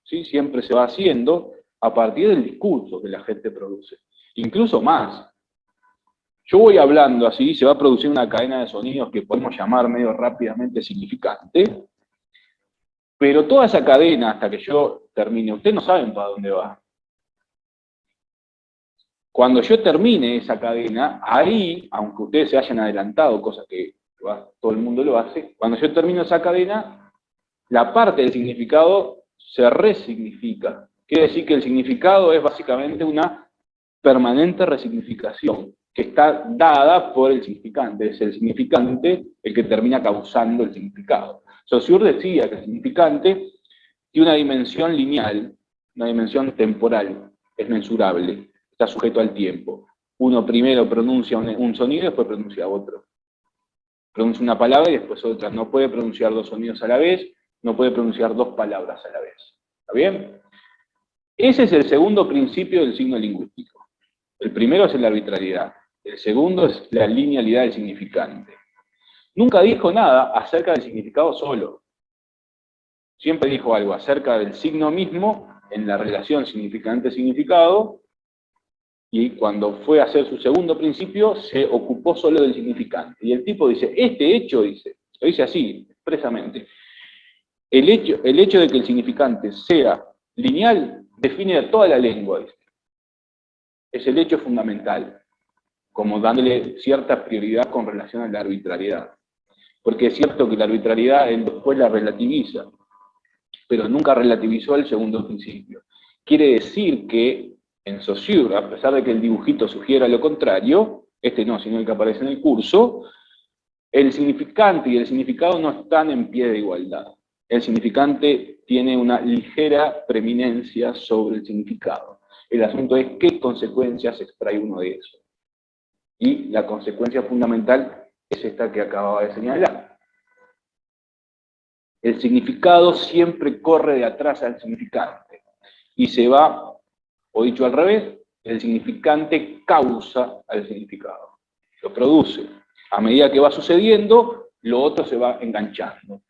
¿sí?, siempre se va haciendo a partir del discurso que la gente produce. Incluso más. Yo voy hablando así, se va a producir una cadena de sonidos que podemos llamar medio rápidamente significante, pero toda esa cadena, hasta que yo termine, ustedes no saben para dónde va. Cuando yo termine esa cadena, ahí, aunque ustedes se hayan adelantado, cosa que todo el mundo lo hace, cuando yo termino esa cadena, la parte del significado se resignifica. Quiere decir que el significado es básicamente una permanente resignificación, que está dada por el significante. Es el significante el que termina causando el significado. Saussure decía que el significante tiene una dimensión lineal, una dimensión temporal, es mensurable, está sujeto al tiempo. Uno primero pronuncia un sonido y después pronuncia otro. Pronuncia una palabra y después otra. No puede pronunciar dos sonidos a la vez, no puede pronunciar dos palabras a la vez. ¿Está bien? Ese es el segundo principio del signo lingüístico. El primero es la arbitrariedad. El segundo es la linealidad del significante. Nunca dijo nada acerca del significado solo. Siempre dijo algo acerca del signo mismo en la relación significante-significado, y cuando fue a hacer su segundo principio se ocupó solo del significante. Y el tipo dice, este hecho, lo dice así, expresamente, el hecho de que el significante sea lineal define a toda la lengua, dice. Es el hecho fundamental, como dándole cierta prioridad con relación a la arbitrariedad. Porque es cierto que la arbitrariedad él después la relativiza, pero nunca relativizó el segundo principio. Quiere decir que en Saussure, a pesar de que el dibujito sugiera lo contrario, este no, sino el que aparece en el curso, el significante y el significado no están en pie de igualdad. El significante tiene una ligera preeminencia sobre el significado. El asunto es qué consecuencias extrae uno de eso. Y la consecuencia fundamental es esta que acababa de señalar. El significado siempre corre de atrás al significante. Y se va, o dicho al revés, el significante causa al significado. Lo produce. A medida que va sucediendo, lo otro se va enganchando.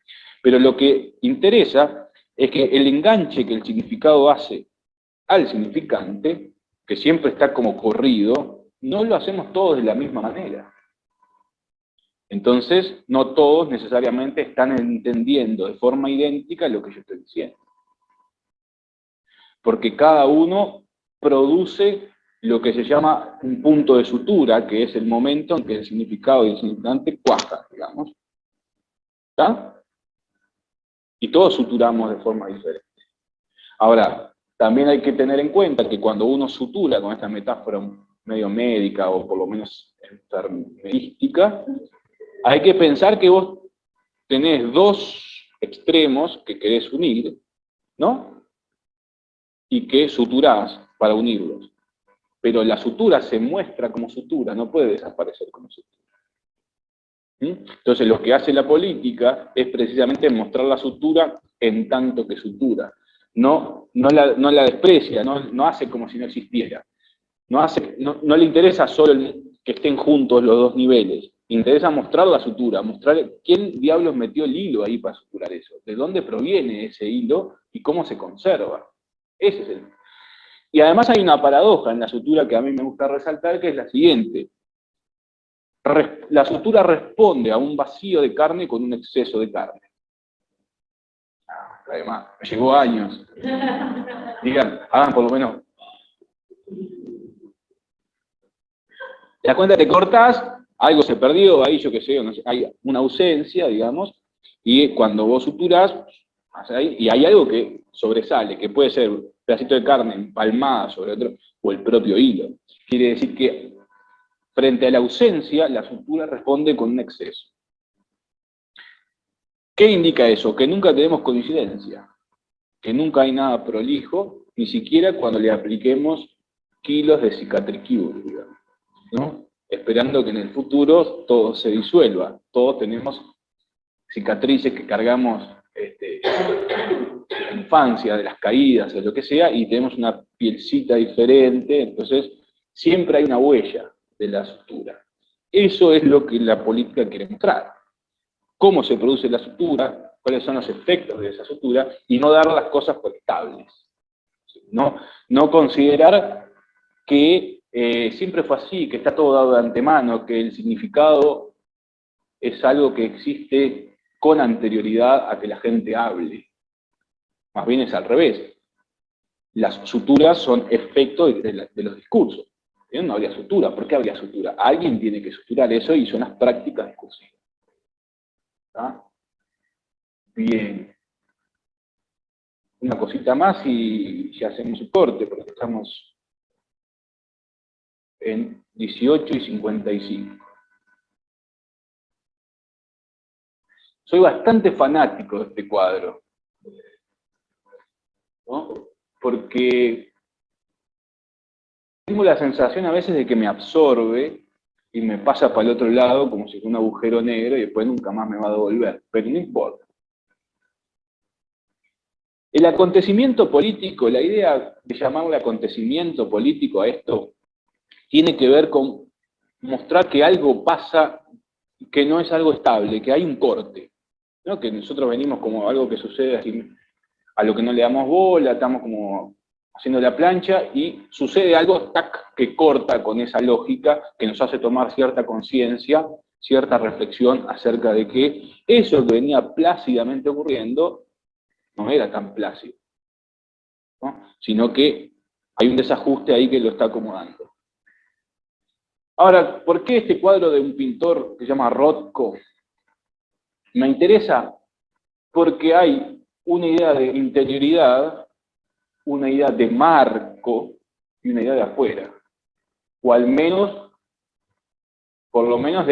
Pero lo que interesa es que el enganche que el significado hace al significante, que siempre está como corrido, no lo hacemos todos de la misma manera. Entonces, no todos necesariamente están entendiendo de forma idéntica lo que yo estoy diciendo. Porque cada uno produce lo que se llama un punto de sutura, que es el momento en que el significado y el significante cuajan, digamos. ¿Está? Y todos suturamos de forma diferente. Ahora, también hay que tener en cuenta que cuando uno sutura con esta metáfora medio médica o por lo menos enfermerística, hay que pensar que vos tenés dos extremos que querés unir, ¿no? Y que suturás para unirlos. Pero la sutura se muestra como sutura, no puede desaparecer como sutura. Entonces lo que hace la política es precisamente mostrar la sutura en tanto que sutura. No la desprecia, no hace como si no existiera. No le interesa solo que estén juntos los dos niveles. Interesa mostrar la sutura, mostrar quién diablos metió el hilo ahí para suturar eso, de dónde proviene ese hilo y cómo se conserva. Ese es el... Y además hay una paradoja en la sutura que a mí me gusta resaltar, que es la siguiente. La sutura responde a un vacío de carne con un exceso de carne. Además, me llevó años. Digan, hagan por lo menos. ¿Te das cuenta? Te cortás, algo se perdió, ahí yo qué sé, no sé, hay una ausencia, digamos, y cuando vos suturás, y hay algo que sobresale, que puede ser un pedacito de carne empalmada sobre otro, o el propio hilo. Quiere decir que frente a la ausencia, la sutura responde con un exceso. ¿Qué indica eso? Que nunca tenemos coincidencia, que nunca hay nada prolijo, ni siquiera cuando le apliquemos kilos de cicatricure, digamos, ¿no? Esperando que en el futuro todo se disuelva. Todos tenemos cicatrices que cargamos de la infancia, de las caídas, de lo que sea, y tenemos una pielcita diferente, entonces siempre hay una huella de la sutura. Eso es lo que la política quiere mostrar. Cómo se produce la sutura, cuáles son los efectos de esa sutura, y no dar las cosas por estables. No considerar que siempre fue así, que está todo dado de antemano, que el significado es algo que existe con anterioridad a que la gente hable. Más bien es al revés. Las suturas son efecto de los discursos. No habría sutura. ¿Por qué habría sutura? Alguien tiene que suturar eso y son las prácticas discursivas. ¿Está? Bien. Una cosita más y ya hacemos un corte, porque estamos en 18:55. Soy bastante fanático de este cuadro, ¿no? Porque tengo la sensación a veces de que me absorbe y me pasa para el otro lado como si fuera un agujero negro y después nunca más me va a devolver, pero no importa. El acontecimiento político, la idea de llamarle acontecimiento político a esto, tiene que ver con mostrar que algo pasa, que no es algo estable, que hay un corte, ¿no? Que nosotros venimos como algo que sucede así, a lo que no le damos bola, estamos como haciendo la plancha y sucede algo tac, que corta con esa lógica, que nos hace tomar cierta conciencia, cierta reflexión acerca de que eso que venía plácidamente ocurriendo no era tan plácido, ¿no? Sino que hay un desajuste ahí que lo está acomodando. Ahora, ¿por qué este cuadro de un pintor que se llama Rothko me interesa? Porque hay una idea de interioridad, una idea de marco y una idea de afuera. O al menos, por lo menos,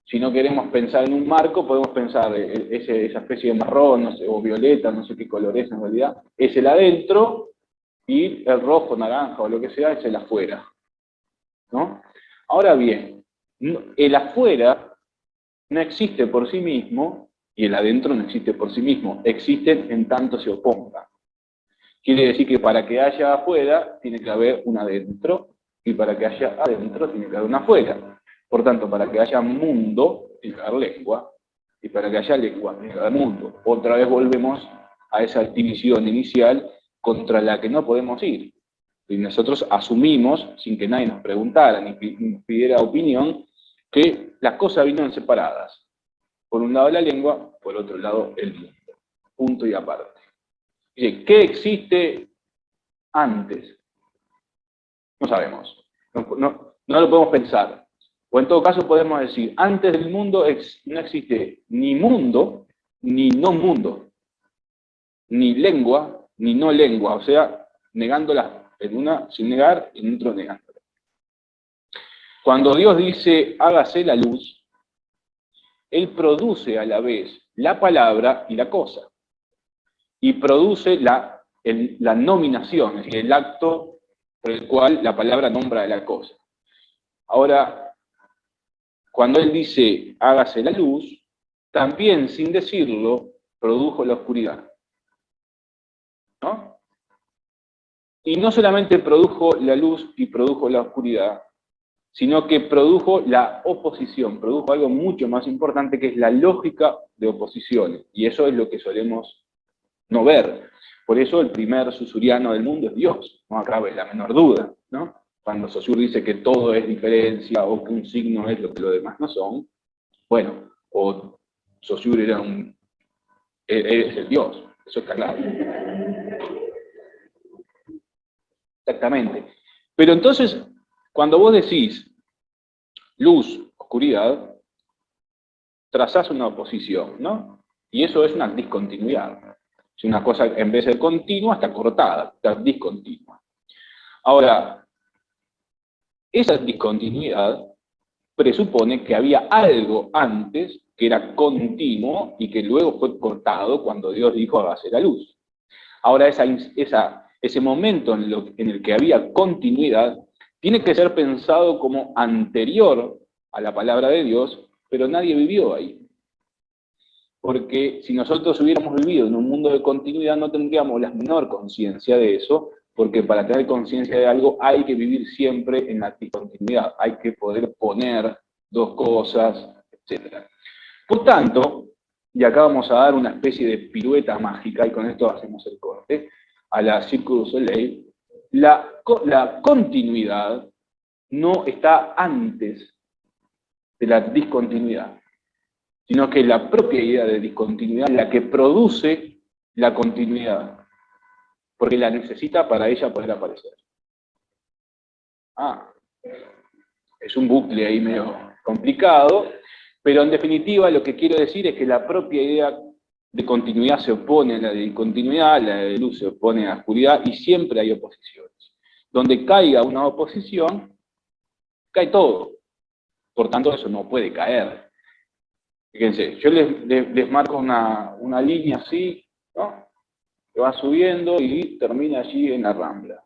si no queremos pensar en un marco, podemos pensar esa especie de marrón, no sé, o violeta, no sé qué color es en realidad, es el adentro y el rojo, naranja o lo que sea es el afuera, ¿no? Ahora bien, el afuera no existe por sí mismo y el adentro no existe por sí mismo, existen en tanto se opongan. Quiere decir que para que haya afuera tiene que haber un adentro y para que haya adentro tiene que haber un afuera. Por tanto, para que haya mundo tiene que haber lengua y para que haya lengua tiene que haber mundo. Otra vez volvemos a esa división inicial contra la que no podemos ir. Y nosotros asumimos, sin que nadie nos preguntara ni nos pidiera opinión, que las cosas vinieron separadas. Por un lado la lengua, por otro lado el mundo. Punto y aparte. ¿Qué existe antes? No sabemos. No lo podemos pensar. O en todo caso podemos decir, antes del mundo no existe ni mundo, ni no mundo, ni lengua, ni no lengua. O sea, negándolas en una sin negar, en otro negándola. Cuando Dios dice, hágase la luz, Él produce a la vez la palabra y la cosa. Y produce la nominación, es decir, el acto por el cual la palabra nombra a la cosa. Ahora, cuando Él dice, hágase la luz, también sin decirlo, produjo la oscuridad. ¿No? Y no solamente produjo la luz y produjo la oscuridad, sino que produjo la oposición, produjo algo mucho más importante que es la lógica de oposiciones, y eso es lo que solemos no ver. Por eso el primer susuriano del mundo es Dios, no cabe la menor duda, ¿no? Cuando Saussure dice que todo es diferencia o que un signo es lo que los demás no son, bueno, o Saussure es el Dios, eso está claro. Exactamente. Pero entonces, cuando vos decís luz, oscuridad, trazás una oposición, ¿no? Y eso es una discontinuidad. Es una cosa, en vez de ser continua, está cortada, está discontinua. Ahora, esa discontinuidad presupone que había algo antes que era continuo y que luego fue cortado cuando Dios dijo hágase la luz. Ahora, ese momento en el que había continuidad tiene que ser pensado como anterior a la palabra de Dios, pero nadie vivió ahí. Porque si nosotros hubiéramos vivido en un mundo de continuidad no tendríamos la menor conciencia de eso, porque para tener conciencia de algo hay que vivir siempre en la discontinuidad, hay que poder poner dos cosas, etc. Por tanto, y acá vamos a dar una especie de pirueta mágica, y con esto hacemos el corte, a la Cirque du Soleil, la continuidad no está antes de la discontinuidad, sino que la propia idea de discontinuidad es la que produce la continuidad, porque la necesita para ella poder aparecer. Es un bucle ahí medio complicado, pero en definitiva lo que quiero decir es que la propia idea de continuidad se opone a la de discontinuidad, la de luz se opone a la oscuridad, y siempre hay oposiciones. Donde caiga una oposición, cae todo. Por tanto, eso no puede caer. Fíjense, yo les marco una línea así, ¿no? Que va subiendo y termina allí en la Rambla.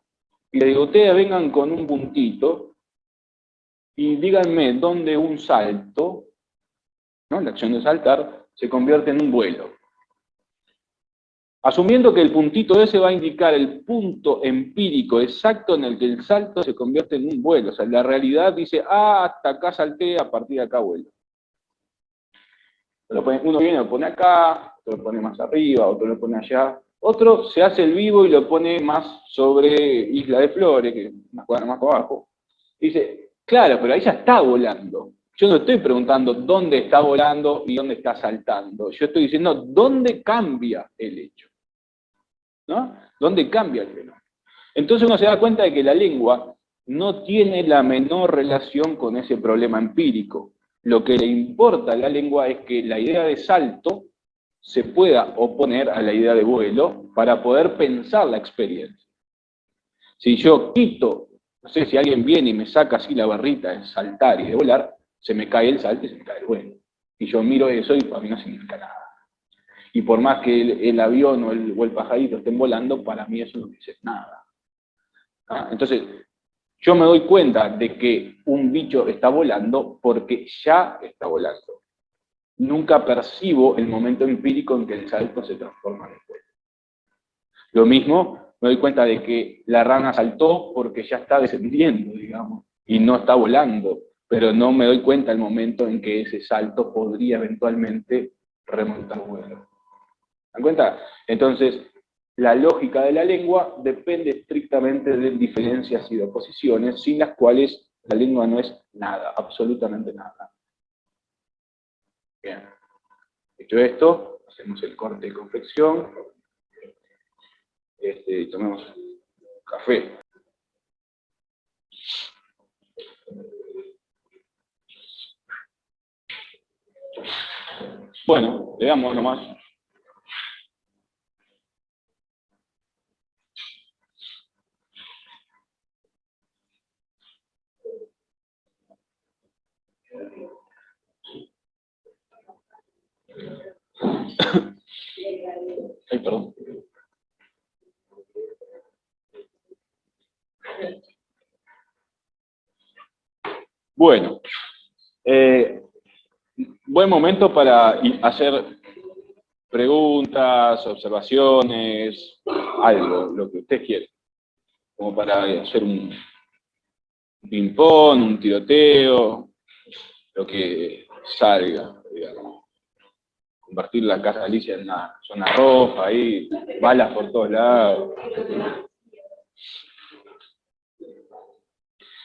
Y les digo, ustedes vengan con un puntito y díganme dónde un salto, ¿no? La acción de saltar, se convierte en un vuelo. Asumiendo que el puntito ese va a indicar el punto empírico exacto en el que el salto se convierte en un vuelo. O sea, la realidad dice, hasta acá salté, a partir de acá vuelo. Uno viene, lo pone acá, otro lo pone más arriba, otro lo pone allá. Otro se hace el vivo y lo pone más sobre Isla de Flores, que es una cuadra más abajo. Y dice, claro, pero ahí ya está volando. Yo no estoy preguntando dónde está volando y dónde está saltando. Yo estoy diciendo dónde cambia el hecho, ¿no? ¿Dónde cambia el fenómeno? Entonces uno se da cuenta de que la lengua no tiene la menor relación con ese problema empírico. Lo que le importa a la lengua es que la idea de salto se pueda oponer a la idea de vuelo para poder pensar la experiencia. Si yo quito, no sé, si alguien viene y me saca así la barrita de saltar y de volar, se me cae el salto y se me cae el vuelo. Y yo miro eso y para mí no significa nada. Y por más que el avión o el pajarito estén volando, para mí eso no dice nada. Entonces, yo me doy cuenta de que un bicho está volando porque ya está volando. Nunca percibo el momento empírico en que el salto se transforma en vuelo. Lo mismo, me doy cuenta de que la rana saltó porque ya está descendiendo, digamos, y no está volando, pero no me doy cuenta el momento en que ese salto podría eventualmente remontar vuelo. ¿Se dan cuenta? Entonces, la lógica de la lengua depende estrictamente de diferencias y de oposiciones, sin las cuales la lengua no es nada, absolutamente nada. Bien. Dicho esto, hacemos el corte de confección. Tomemos café. Bueno, le damos nomás. Ay, perdón. Bueno, buen momento para hacer preguntas, observaciones, algo, lo que usted quiera, como para hacer un ping-pong, un tiroteo, lo que salga, digamos. Convertir la casa de Alicia en una zona roja, ahí, balas por todos lados.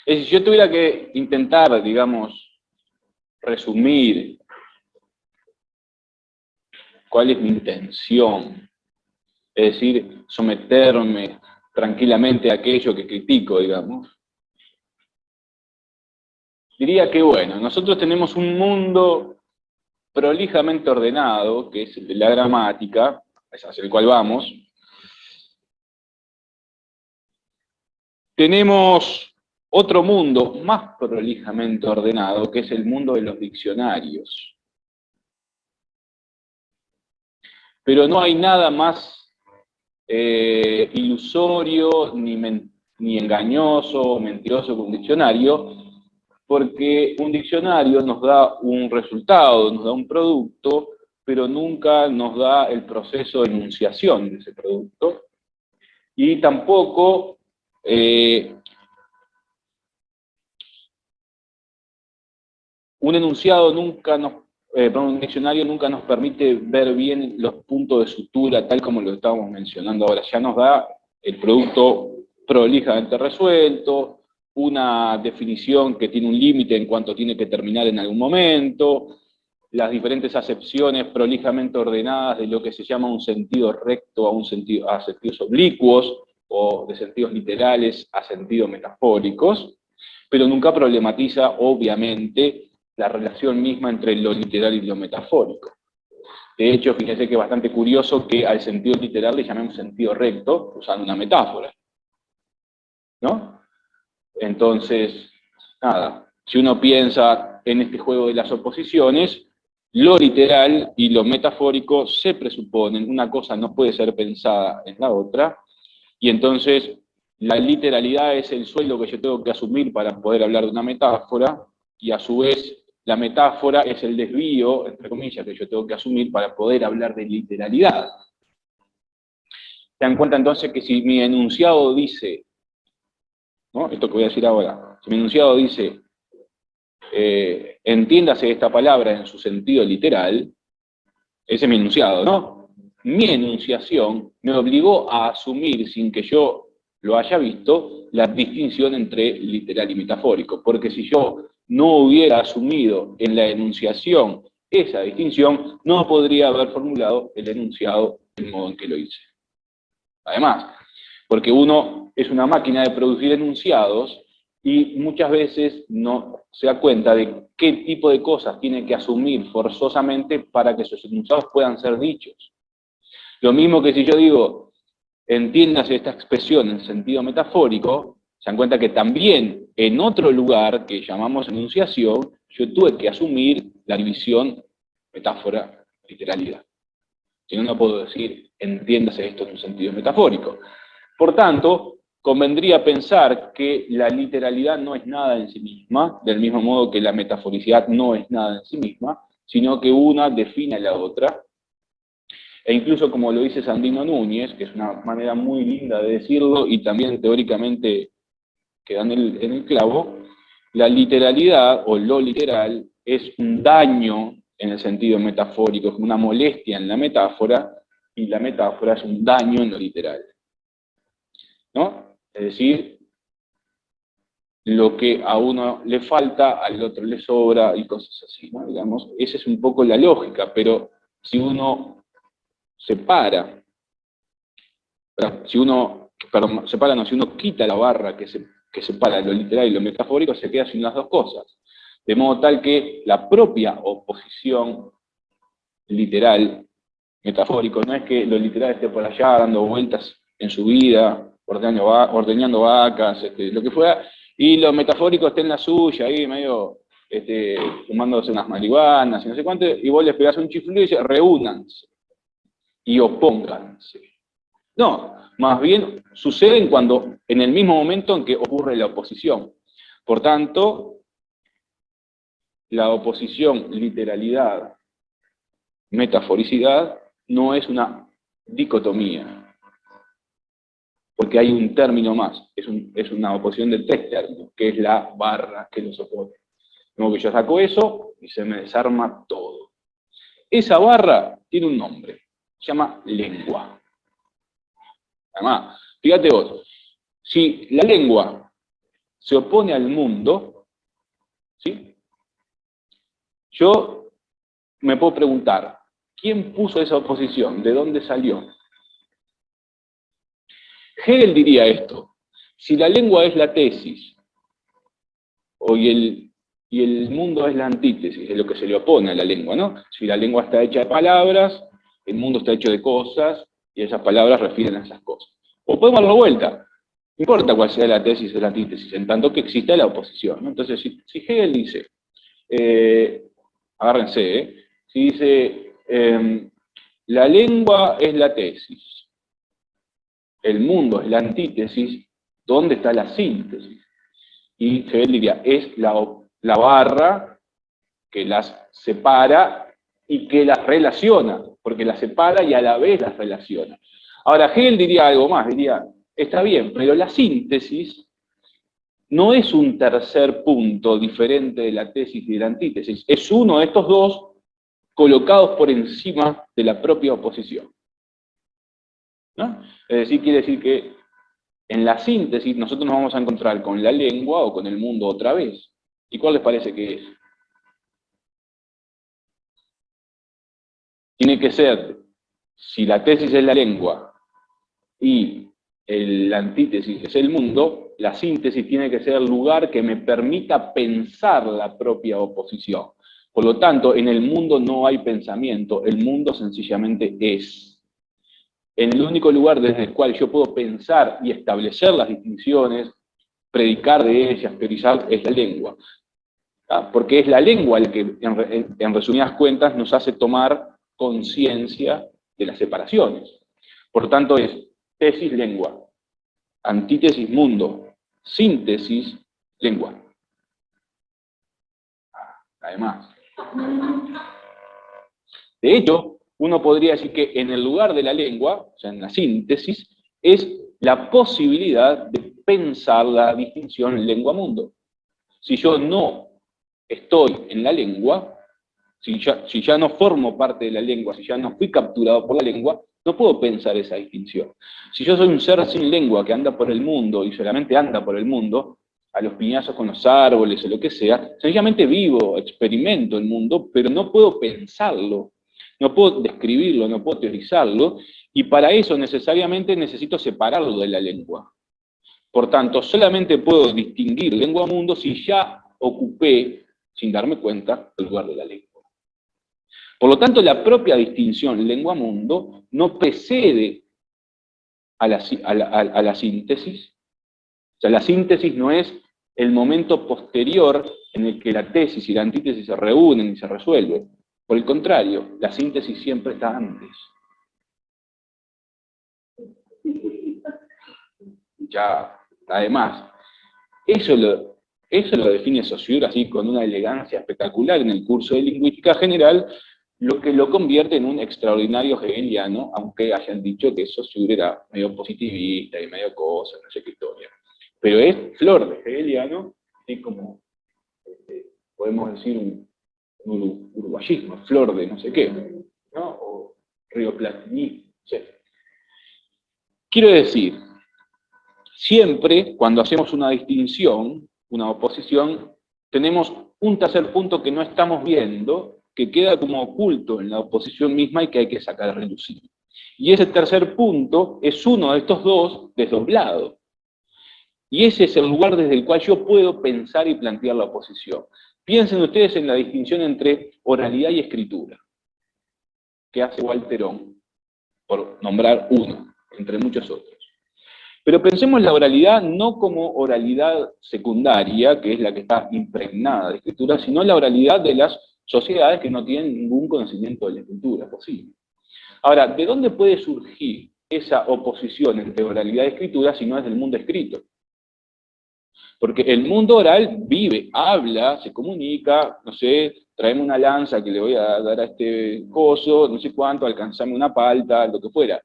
Si yo tuviera que intentar, digamos, resumir cuál es mi intención, es decir, someterme tranquilamente a aquello que critico, digamos, diría que, bueno, nosotros tenemos un mundo prolijamente ordenado, que es el de la gramática, es hacia el cual vamos. Tenemos otro mundo más prolijamente ordenado, que es el mundo de los diccionarios. Pero no hay nada más ilusorio, ni engañoso o mentiroso que un diccionario, porque un diccionario nos da un resultado, nos da un producto, pero nunca nos da el proceso de enunciación de ese producto, y tampoco un enunciado nunca nos, un diccionario nunca nos permite ver bien los puntos de sutura, tal como lo estábamos mencionando ahora. Ya nos da el producto prolijamente resuelto, una definición que tiene un límite en cuanto tiene que terminar en algún momento, las diferentes acepciones prolijamente ordenadas de lo que se llama un sentido recto a sentidos oblicuos, o de sentidos literales a sentidos metafóricos, pero nunca problematiza, obviamente, la relación misma entre lo literal y lo metafórico. De hecho, fíjense que es bastante curioso que al sentido literal le llamemos sentido recto, usando una metáfora, ¿no? Entonces, nada, si uno piensa en este juego de las oposiciones, lo literal y lo metafórico se presuponen, una cosa no puede ser pensada en la otra, y entonces la literalidad es el sueldo que yo tengo que asumir para poder hablar de una metáfora, y a su vez la metáfora es el desvío, entre comillas, que yo tengo que asumir para poder hablar de literalidad. Se dan cuenta entonces que si mi enunciado dice, ¿no? Esto que voy a decir ahora, si mi enunciado dice, entiéndase esta palabra en su sentido literal, ese es mi enunciado, ¿no? Mi enunciación me obligó a asumir, sin que yo lo haya visto, la distinción entre literal y metafórico, porque si yo no hubiera asumido en la enunciación esa distinción, no podría haber formulado el enunciado del modo en que lo hice. Además, porque uno es una máquina de producir enunciados y muchas veces no se da cuenta de qué tipo de cosas tiene que asumir forzosamente para que esos enunciados puedan ser dichos. Lo mismo que si yo digo, entiéndase esta expresión en sentido metafórico, se dan cuenta que también en otro lugar que llamamos enunciación, yo tuve que asumir la división metáfora-literalidad. Si no, no puedo decir, entiéndase esto en un sentido metafórico. Por tanto, convendría pensar que la literalidad no es nada en sí misma, del mismo modo que la metaforicidad no es nada en sí misma, sino que una define a la otra. E incluso, como lo dice Sandino Núñez, que es una manera muy linda de decirlo y también teóricamente queda en el clavo, la literalidad o lo literal es un daño en el sentido metafórico, es una molestia en la metáfora, y la metáfora es un daño en lo literal, ¿no? Es decir, lo que a uno le falta, al otro le sobra y cosas así, ¿no? Digamos, esa es un poco la lógica, pero si uno separa, si uno quita la barra que separa lo literal y lo metafórico, se queda sin las dos cosas. De modo tal que la propia oposición literal, metafórico, no es que lo literal esté por allá dando vueltas en su vida, ordeñando vacas, lo que fuera, y lo metafórico esté en la suya, ahí medio fumándose unas marihuanas y no sé cuánto, y vos les pegás un chiflido y dices, reúnanse y opónganse. No, más bien suceden en el mismo momento en que ocurre la oposición. Por tanto, la oposición literalidad-metaforicidad no es una dicotomía, porque hay un término más, es una oposición de 3 términos, que es la barra que los opone. Como que yo saco eso y se me desarma todo. Esa barra tiene un nombre, se llama lengua. Además, fíjate vos, si la lengua se opone al mundo, ¿sí? Yo me puedo preguntar, ¿quién puso esa oposición? ¿De dónde salió? Hegel diría esto: si la lengua es la tesis y el mundo es la antítesis, es lo que se le opone a la lengua, ¿no? Si la lengua está hecha de palabras, el mundo está hecho de cosas, y esas palabras refieren a esas cosas. O podemos darlo vuelta, no importa cuál sea la tesis o la antítesis, en tanto que exista la oposición, ¿no? Entonces, si Hegel dice, agárrense, si dice, la lengua es la tesis, el mundo es la antítesis, ¿dónde está la síntesis? Y Hegel diría, es la barra que las separa y que las relaciona, porque las separa y a la vez las relaciona. Ahora, Hegel diría algo más, diría, está bien, pero la síntesis no es un tercer punto diferente de la tesis y de la antítesis, es uno de estos dos colocados por encima de la propia oposición, ¿no? Es decir, quiere decir que en la síntesis nosotros nos vamos a encontrar con la lengua o con el mundo otra vez. ¿Y cuál les parece que es? Tiene que ser, si la tesis es la lengua y la antítesis es el mundo, la síntesis tiene que ser el lugar que me permita pensar la propia oposición. Por lo tanto, en el mundo no hay pensamiento, el mundo sencillamente es. En el único lugar desde el cual yo puedo pensar y establecer las distinciones, predicar de ellas, teorizar, es la lengua. ¿Ah? Porque es la lengua el que, en resumidas cuentas, nos hace tomar conciencia de las separaciones. Por tanto, es tesis, lengua, antítesis, mundo, síntesis, lengua. Además. De hecho, uno podría decir que en el lugar de la lengua, o sea, en la síntesis, es la posibilidad de pensar la distinción lengua-mundo. Si yo no estoy en la lengua, si ya no formo parte de la lengua, si ya no fui capturado por la lengua, no puedo pensar esa distinción. Si yo soy un ser sin lengua que anda por el mundo y solamente anda por el mundo, a los piñazos con los árboles o lo que sea, sencillamente vivo, experimento el mundo, pero no puedo pensarlo, no puedo describirlo, no puedo teorizarlo, y para eso necesariamente necesito separarlo de la lengua. Por tanto, solamente puedo distinguir lengua-mundo si ya ocupé, sin darme cuenta, el lugar de la lengua. Por lo tanto, la propia distinción lengua-mundo no precede a la síntesis. O sea, la síntesis no es el momento posterior en el que la tesis y la antítesis se reúnen y se resuelven. Por el contrario, la síntesis siempre está antes. Ya, además, eso lo define Saussure así con una elegancia espectacular en el curso de Lingüística General, lo que lo convierte en un extraordinario hegeliano, aunque hayan dicho que Saussure era medio positivista y medio cosa, no sé qué historia. Pero es flor de hegeliano, así como podemos decir un uruguayismo, flor de no sé qué, ¿no? O rioplatinismo, no sé. Quiero decir, siempre cuando hacemos una distinción, una oposición, tenemos un tercer punto que no estamos viendo, que queda como oculto en la oposición misma y que hay que sacar a relucir. Y ese tercer punto es uno de estos dos desdoblado. Y ese es el lugar desde el cual yo puedo pensar y plantear la oposición. Piensen ustedes en la distinción entre oralidad y escritura, que hace Walterón, por nombrar uno, entre muchos otros. Pero pensemos la oralidad no como oralidad secundaria, que es la que está impregnada de escritura, sino la oralidad de las sociedades que no tienen ningún conocimiento de la escritura posible. Ahora, ¿de dónde puede surgir esa oposición entre oralidad y escritura si no es del mundo escrito? Porque el mundo oral vive, habla, se comunica, no sé, tráeme una lanza que le voy a dar a este coso, no sé cuánto, alcanzame una palta, lo que fuera.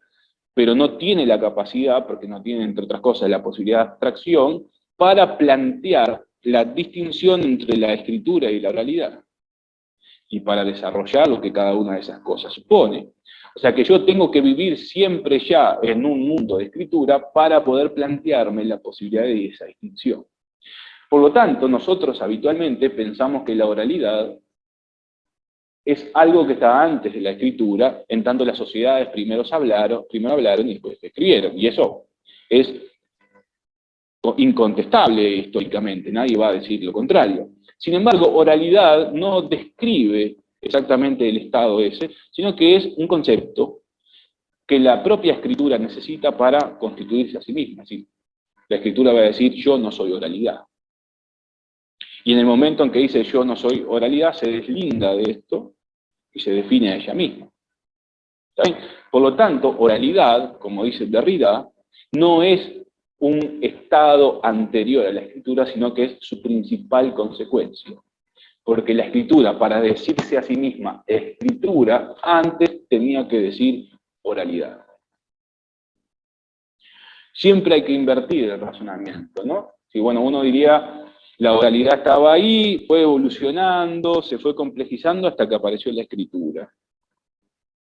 pero no tiene la capacidad, porque no tiene, entre otras cosas, la posibilidad de abstracción, para plantear la distinción entre la escritura y la oralidad, y para desarrollar lo que cada una de esas cosas supone. O sea que yo tengo que vivir siempre ya en un mundo de escritura para poder plantearme la posibilidad de esa distinción. Por lo tanto, nosotros habitualmente pensamos que la oralidad es algo que está antes de la escritura, en tanto las sociedades primero hablaron y después escribieron. Y eso es incontestable históricamente, nadie va a decir lo contrario. Sin embargo, oralidad no describe exactamente el estado ese, sino que es un concepto que la propia escritura necesita para constituirse a sí misma. ¿Sí? La escritura va a decir, yo no soy oralidad. Y en el momento en que dice yo no soy oralidad, se deslinda de esto y se define a ella misma. ¿Está bien? Por lo tanto, oralidad, como dice Derrida, no es un estado anterior a la escritura, sino que es su principal consecuencia. Porque la escritura, para decirse a sí misma escritura, antes tenía que decir oralidad. Siempre hay que invertir el razonamiento, ¿no? Si, bueno, uno diría, la oralidad estaba ahí, fue evolucionando, se fue complejizando hasta que apareció la escritura.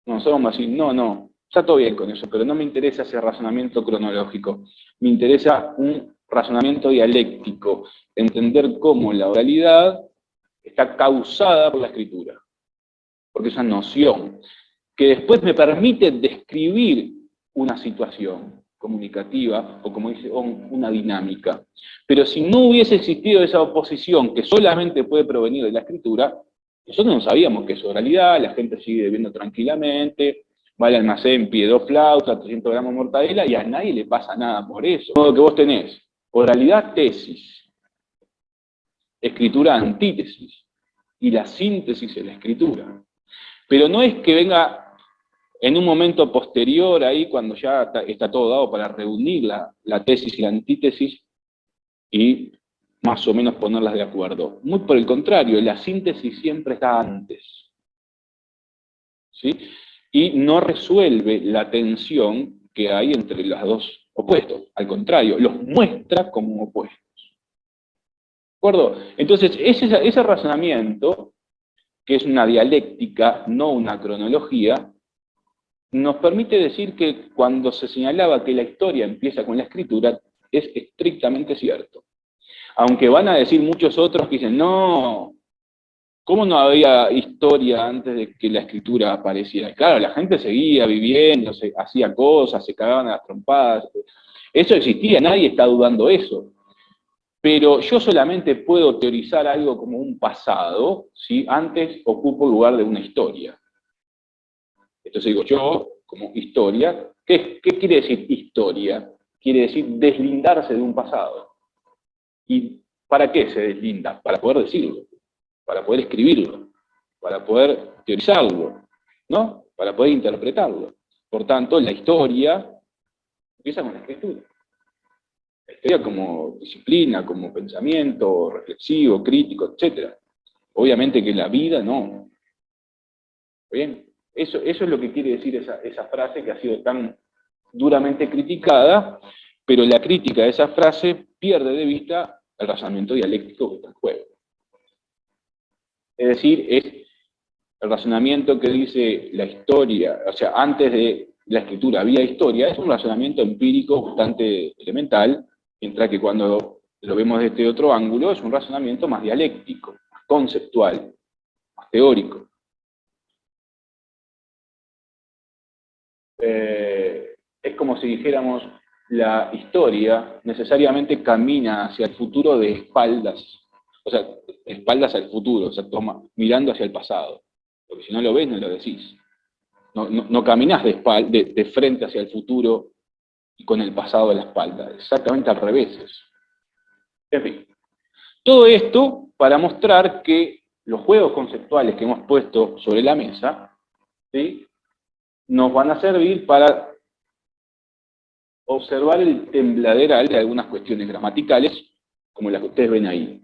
Nosotros vamos a decir, no, está todo bien con eso, pero no me interesa ese razonamiento cronológico. Me interesa un razonamiento dialéctico, entender cómo la oralidad está causada por la escritura. Porque es una noción que después me permite describir una situación comunicativa, o como dice, una dinámica. Pero si no hubiese existido esa oposición que solamente puede provenir de la escritura, nosotros no sabíamos que es oralidad, la gente sigue bebiendo tranquilamente, va al almacén, pide 2 flautas, 300 gramos de mortadela, y a nadie le pasa nada por eso. Todo lo que vos tenés, oralidad, tesis, escritura, antítesis, y la síntesis es la escritura. Pero no es que venga en un momento posterior ahí, cuando ya está todo dado para reunir la tesis y la antítesis, y más o menos ponerlas de acuerdo. Muy por el contrario, la síntesis siempre está antes. ¿Sí? Y no resuelve la tensión que hay entre los dos opuestos. Al contrario, los muestra como opuestos. ¿De acuerdo? Entonces, ese razonamiento, que es una dialéctica, no una cronología, nos permite decir que cuando se señalaba que la historia empieza con la escritura, es estrictamente cierto. Aunque van a decir muchos otros que dicen, no, ¿cómo no había historia antes de que la escritura apareciera? Y claro, la gente seguía viviendo, hacía cosas, se cagaban a las trompadas. Eso existía, nadie está dudando eso. Pero yo solamente puedo teorizar algo como un pasado si antes ocupo el lugar de una historia. Entonces digo, yo, como historia, ¿qué quiere decir historia? Quiere decir deslindarse de un pasado. ¿Y para qué se deslinda? Para poder decirlo, para poder escribirlo, para poder teorizarlo, ¿no? Para poder interpretarlo. Por tanto, la historia empieza con la escritura. La historia como disciplina, como pensamiento reflexivo, crítico, etc. Obviamente que la vida no. ¿Bien? Eso es lo que quiere decir esa frase que ha sido tan duramente criticada, pero la crítica de esa frase pierde de vista el razonamiento dialéctico que está en juego. Es decir, es el razonamiento que dice la historia, o sea, antes de la escritura había historia, es un razonamiento empírico bastante elemental, mientras que cuando lo vemos desde otro ángulo es un razonamiento más dialéctico, más conceptual, más teórico. Es como si dijéramos, la historia necesariamente camina hacia el futuro de espaldas, o sea, espaldas al futuro, o sea, mirando hacia el pasado, porque si no lo ves, no lo decís. No caminás de frente hacia el futuro y con el pasado a la espalda, exactamente al revés. En fin, todo esto para mostrar que los juegos conceptuales que hemos puesto sobre la mesa, ¿sí?, nos van a servir para observar el tembladeral de algunas cuestiones gramaticales, como las que ustedes ven ahí.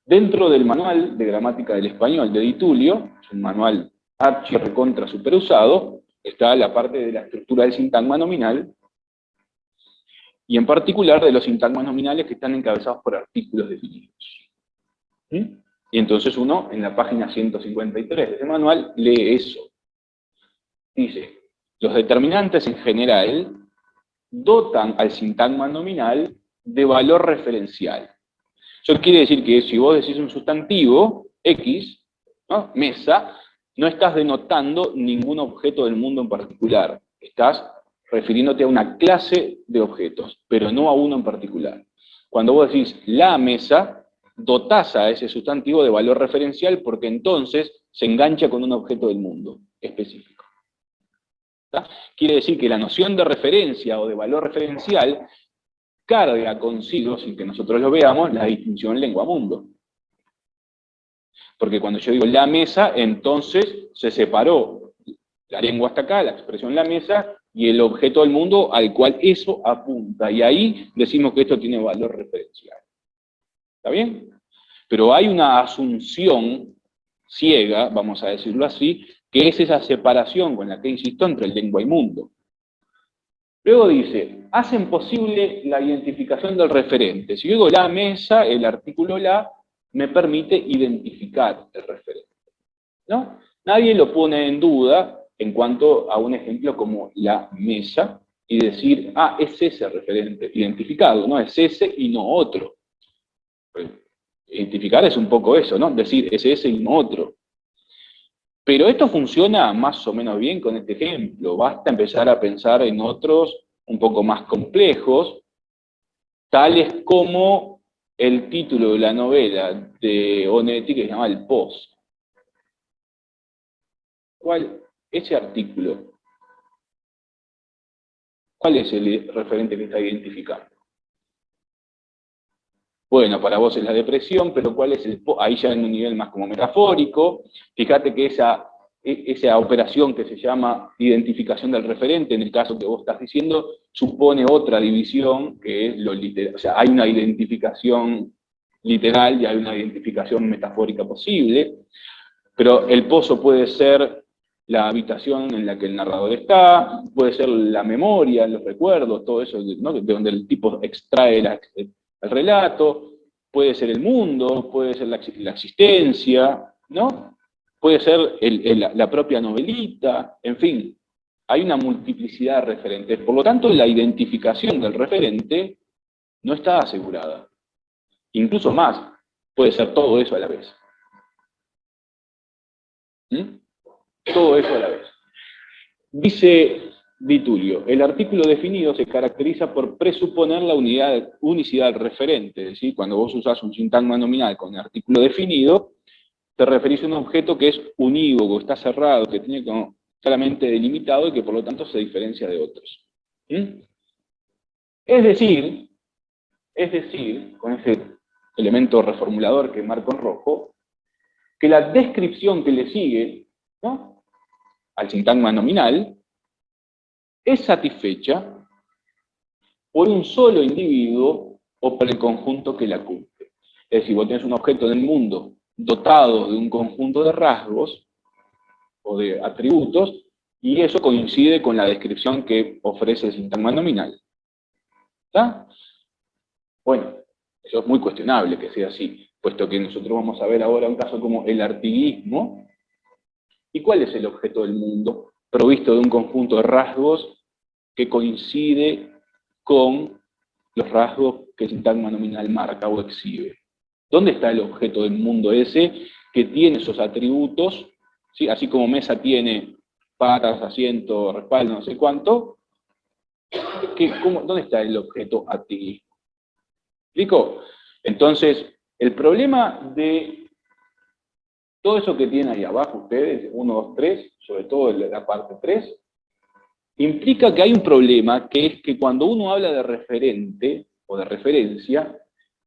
Dentro del manual de gramática del español de Di Tullio, es un manual archi recontra super usado, está la parte de la estructura del sintagma nominal, y en particular de los sintagmas nominales que están encabezados por artículos definidos. ¿Sí? Y entonces uno, en la página 153 de ese manual, lee eso. Dice, los determinantes en general dotan al sintagma nominal de valor referencial. Eso quiere decir que si vos decís un sustantivo, X, ¿no? Mesa, no estás denotando ningún objeto del mundo en particular. Estás refiriéndote a una clase de objetos, pero no a uno en particular. Cuando vos decís la mesa, dotás a ese sustantivo de valor referencial porque entonces se engancha con un objeto del mundo específico. ¿Está? Quiere decir que la noción de referencia o de valor referencial carga consigo, sin que nosotros lo veamos, la distinción lengua-mundo. Porque cuando yo digo la mesa, entonces se separó la lengua hasta acá, la expresión la mesa, y el objeto del mundo al cual eso apunta. Y ahí decimos que esto tiene valor referencial. ¿Está bien? Pero hay una asunción ciega, vamos a decirlo así, que es esa separación con la que insisto entre lengua y mundo. Luego dice, hacen posible la identificación del referente. Si yo digo la mesa, el artículo la me permite identificar el referente, ¿no? Nadie lo pone en duda en cuanto a un ejemplo como la mesa y decir, ah, es ese referente identificado, no es ese y no otro. Pues, identificar es un poco eso, ¿no? Decir, es ese y no otro. Pero esto funciona más o menos bien con este ejemplo. Basta empezar a pensar en otros un poco más complejos, tales como el título de la novela de Onetti que se llama El Pozo. Ese artículo, ¿cuál es el referente que está identificando? Bueno, para vos es la depresión, pero ¿cuál es ahí ya en un nivel más como metafórico? Fíjate que esa operación que se llama identificación del referente, en el caso que vos estás diciendo, supone otra división que es lo literal. O sea, hay una identificación literal y hay una identificación metafórica posible, pero el pozo puede ser la habitación en la que el narrador está, puede ser la memoria, los recuerdos, todo eso, ¿no? De donde el tipo extrae el relato, puede ser el mundo, puede ser la existencia, ¿no? Puede ser la propia novelita, en fin, hay una multiplicidad de referentes. Por lo tanto, la identificación del referente no está asegurada. Incluso más, puede ser todo eso a la vez. ¿Mm? Todo eso a la vez. Dice Di Tullio, el artículo definido se caracteriza por presuponer la unicidad del referente, es decir, cuando vos usás un sintagma nominal con el artículo definido, te referís a un objeto que es unívoco, está cerrado, que tiene claramente delimitado y que por lo tanto se diferencia de otros. ¿Mm? Es decir, con ese elemento reformulador que marco en rojo, que la descripción que le sigue, ¿no?, al sintagma nominal es satisfecha por un solo individuo o por el conjunto que la cumple. Es decir, vos tenés un objeto del mundo dotado de un conjunto de rasgos o de atributos, y eso coincide con la descripción que ofrece el sintagma nominal. ¿Está? Bueno, eso es muy cuestionable que sea así, puesto que nosotros vamos a ver ahora un caso como el artiguismo. ¿Y cuál es el objeto del mundo? Provisto de un conjunto de rasgos que coincide con los rasgos que el sintagma nominal marca o exhibe. ¿Dónde está el objeto del mundo ese que tiene esos atributos? ¿Sí? Así como mesa tiene patas, asiento, respaldo, no sé cuánto. ¿Dónde está el objeto artiguismo? ¿Explico? Entonces, el problema de todo eso que tienen ahí abajo ustedes, 1, 2, 3, sobre todo la parte 3, implica que hay un problema, que es que cuando uno habla de referente o de referencia,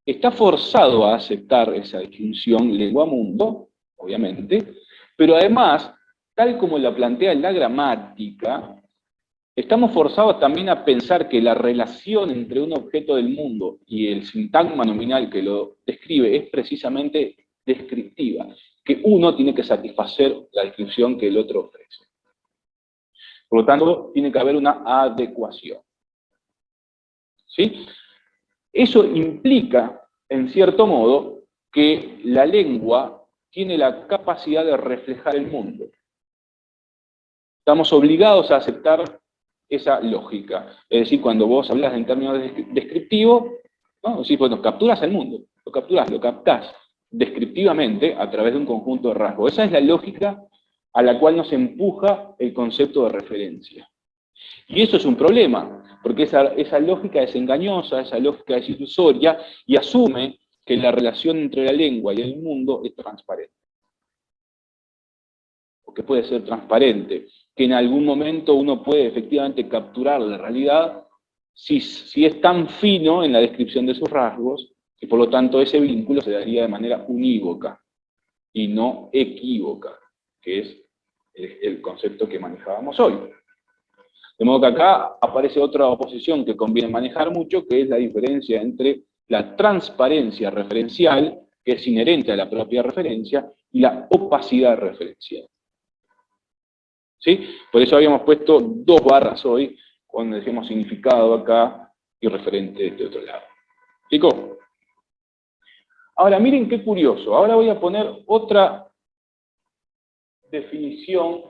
está forzado a aceptar esa distinción lengua-mundo, obviamente, pero además, tal como la plantea la gramática, estamos forzados también a pensar que la relación entre un objeto del mundo y el sintagma nominal que lo describe es precisamente descriptiva, que uno tiene que satisfacer la descripción que el otro ofrece. Por lo tanto, tiene que haber una adecuación. ¿Sí? Eso implica, en cierto modo, que la lengua tiene la capacidad de reflejar el mundo. Estamos obligados a aceptar esa lógica. Es decir, cuando vos hablas en términos descriptivos, ¿no? Decís, bueno, capturas el mundo, lo captás descriptivamente a través de un conjunto de rasgos. Esa es la lógica a la cual nos empuja el concepto de referencia. Y eso es un problema, porque esa lógica es engañosa, esa lógica es ilusoria, y asume que la relación entre la lengua y el mundo es transparente. O que puede ser transparente, que en algún momento uno puede efectivamente capturar la realidad si es tan fino en la descripción de sus rasgos, y por lo tanto ese vínculo se daría de manera unívoca y no equívoca, que es el concepto que manejábamos hoy. De modo que acá aparece otra oposición que conviene manejar mucho, que es la diferencia entre la transparencia referencial, que es inherente a la propia referencia, y la opacidad referencial. ¿Sí? Por eso habíamos puesto 2 barras hoy, cuando decíamos significado acá y referente de este otro lado. ¿Explicó? Ahora, miren qué curioso. Ahora voy a poner otra definición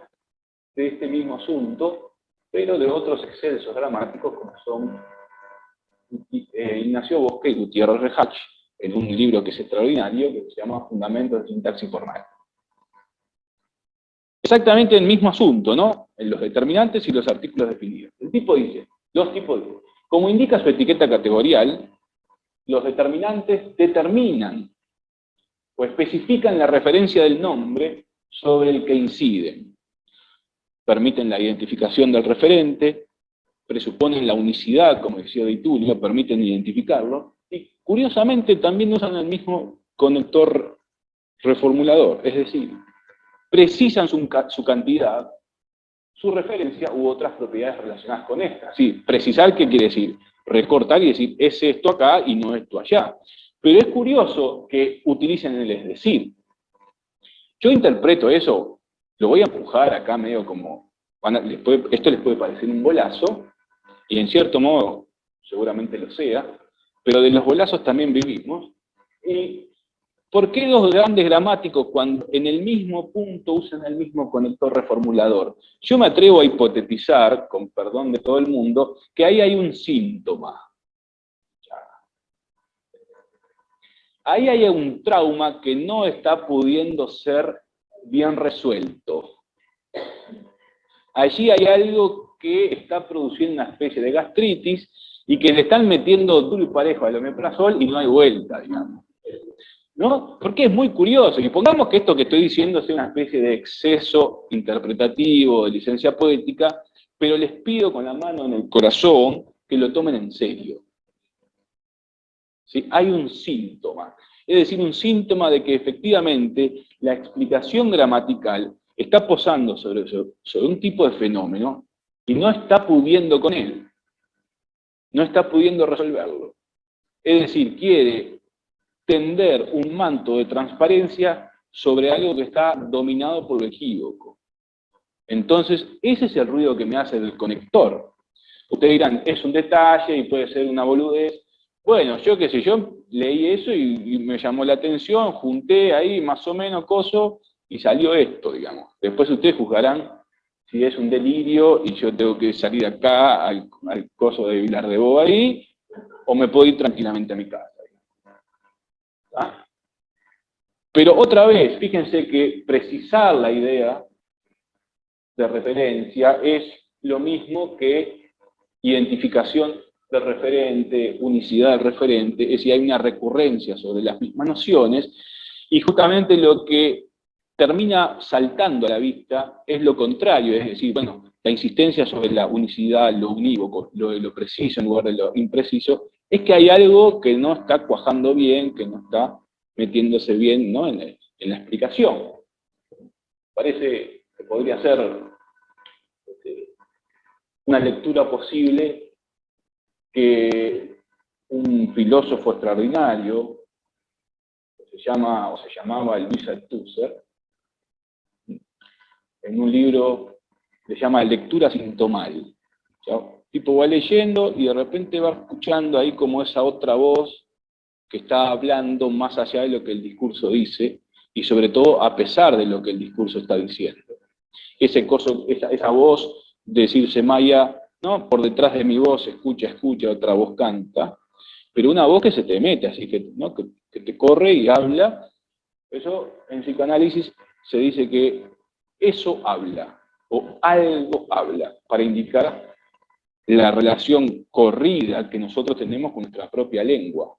de este mismo asunto, pero de otros excelsos gramáticos como son Ignacio Bosque y Gutiérrez Rejach, en un libro que es extraordinario, que se llama Fundamentos de Sintaxis Formal. Exactamente el mismo asunto, ¿no? En los determinantes y los artículos definidos. El tipo dice, 2 tipos de... Como indica su etiqueta categorial, los determinantes determinan o especifican la referencia del nombre sobre el que inciden. Permiten la identificación del referente, presuponen la unicidad, como decía de Tulio, permiten identificarlo, y curiosamente también usan el mismo conector reformulador, es decir, precisan su cantidad, su referencia u otras propiedades relacionadas con esta. Sí, precisar, ¿qué quiere decir? Recortar y decir, es esto acá y no esto allá. Pero es curioso que utilicen el es decir. Yo interpreto eso, lo voy a empujar acá medio como, esto les puede parecer un bolazo, y en cierto modo seguramente lo sea, pero de los bolazos también vivimos. ¿Y por qué 2 grandes gramáticos cuando en el mismo punto usan el mismo conector reformulador? Yo me atrevo a hipotetizar, con perdón de todo el mundo, que ahí hay un síntoma. Ahí hay un trauma que no está pudiendo ser bien resuelto. Allí hay algo que está produciendo una especie de gastritis y que le están metiendo duro y parejo al omeprazol y no hay vuelta, digamos. ¿No? Porque es muy curioso. Y pongamos que esto que estoy diciendo sea una especie de exceso interpretativo, de licencia poética, pero les pido con la mano en el corazón que lo tomen en serio. ¿Sí? Hay un síntoma. Es decir, un síntoma de que efectivamente la explicación gramatical está posando sobre un tipo de fenómeno y no está pudiendo con él. No está pudiendo resolverlo. Es decir, quiere tender un manto de transparencia sobre algo que está dominado por lo equívoco. Entonces, ese es el ruido que me hace el conector. Ustedes dirán, es un detalle y puede ser una boludez. Bueno, yo qué sé, yo leí eso y me llamó la atención, junté ahí más o menos coso y salió esto, digamos. Después ustedes juzgarán si es un delirio y yo tengo que salir acá al coso de Vilar de Bo ahí, o me puedo ir tranquilamente a mi casa. ¿Ah? Pero otra vez, fíjense que precisar la idea de referencia es lo mismo que identificación del referente, unicidad del referente, es decir, hay una recurrencia sobre las mismas nociones, y justamente lo que termina saltando a la vista es lo contrario, es decir, bueno, la insistencia sobre la unicidad, lo unívoco, lo preciso en lugar de lo impreciso, es que hay algo que no está cuajando bien, que no está metiéndose bien, ¿no? en la explicación. Parece que podría ser una lectura posible que un filósofo extraordinario, se llamaba Luis Althusser, en un libro se llama lectura sintomal. ¿Ya? El tipo va leyendo y de repente va escuchando ahí como esa otra voz que está hablando más allá de lo que el discurso dice, y sobre todo a pesar de lo que el discurso está diciendo. Esa voz de decirse Maya, ¿no? Por detrás de mi voz escucha, otra voz canta, pero una voz que se te mete, así que, ¿no? que te corre y habla. Eso en psicoanálisis se dice que eso habla, o algo habla, para indicar la relación corrida que nosotros tenemos con nuestra propia lengua.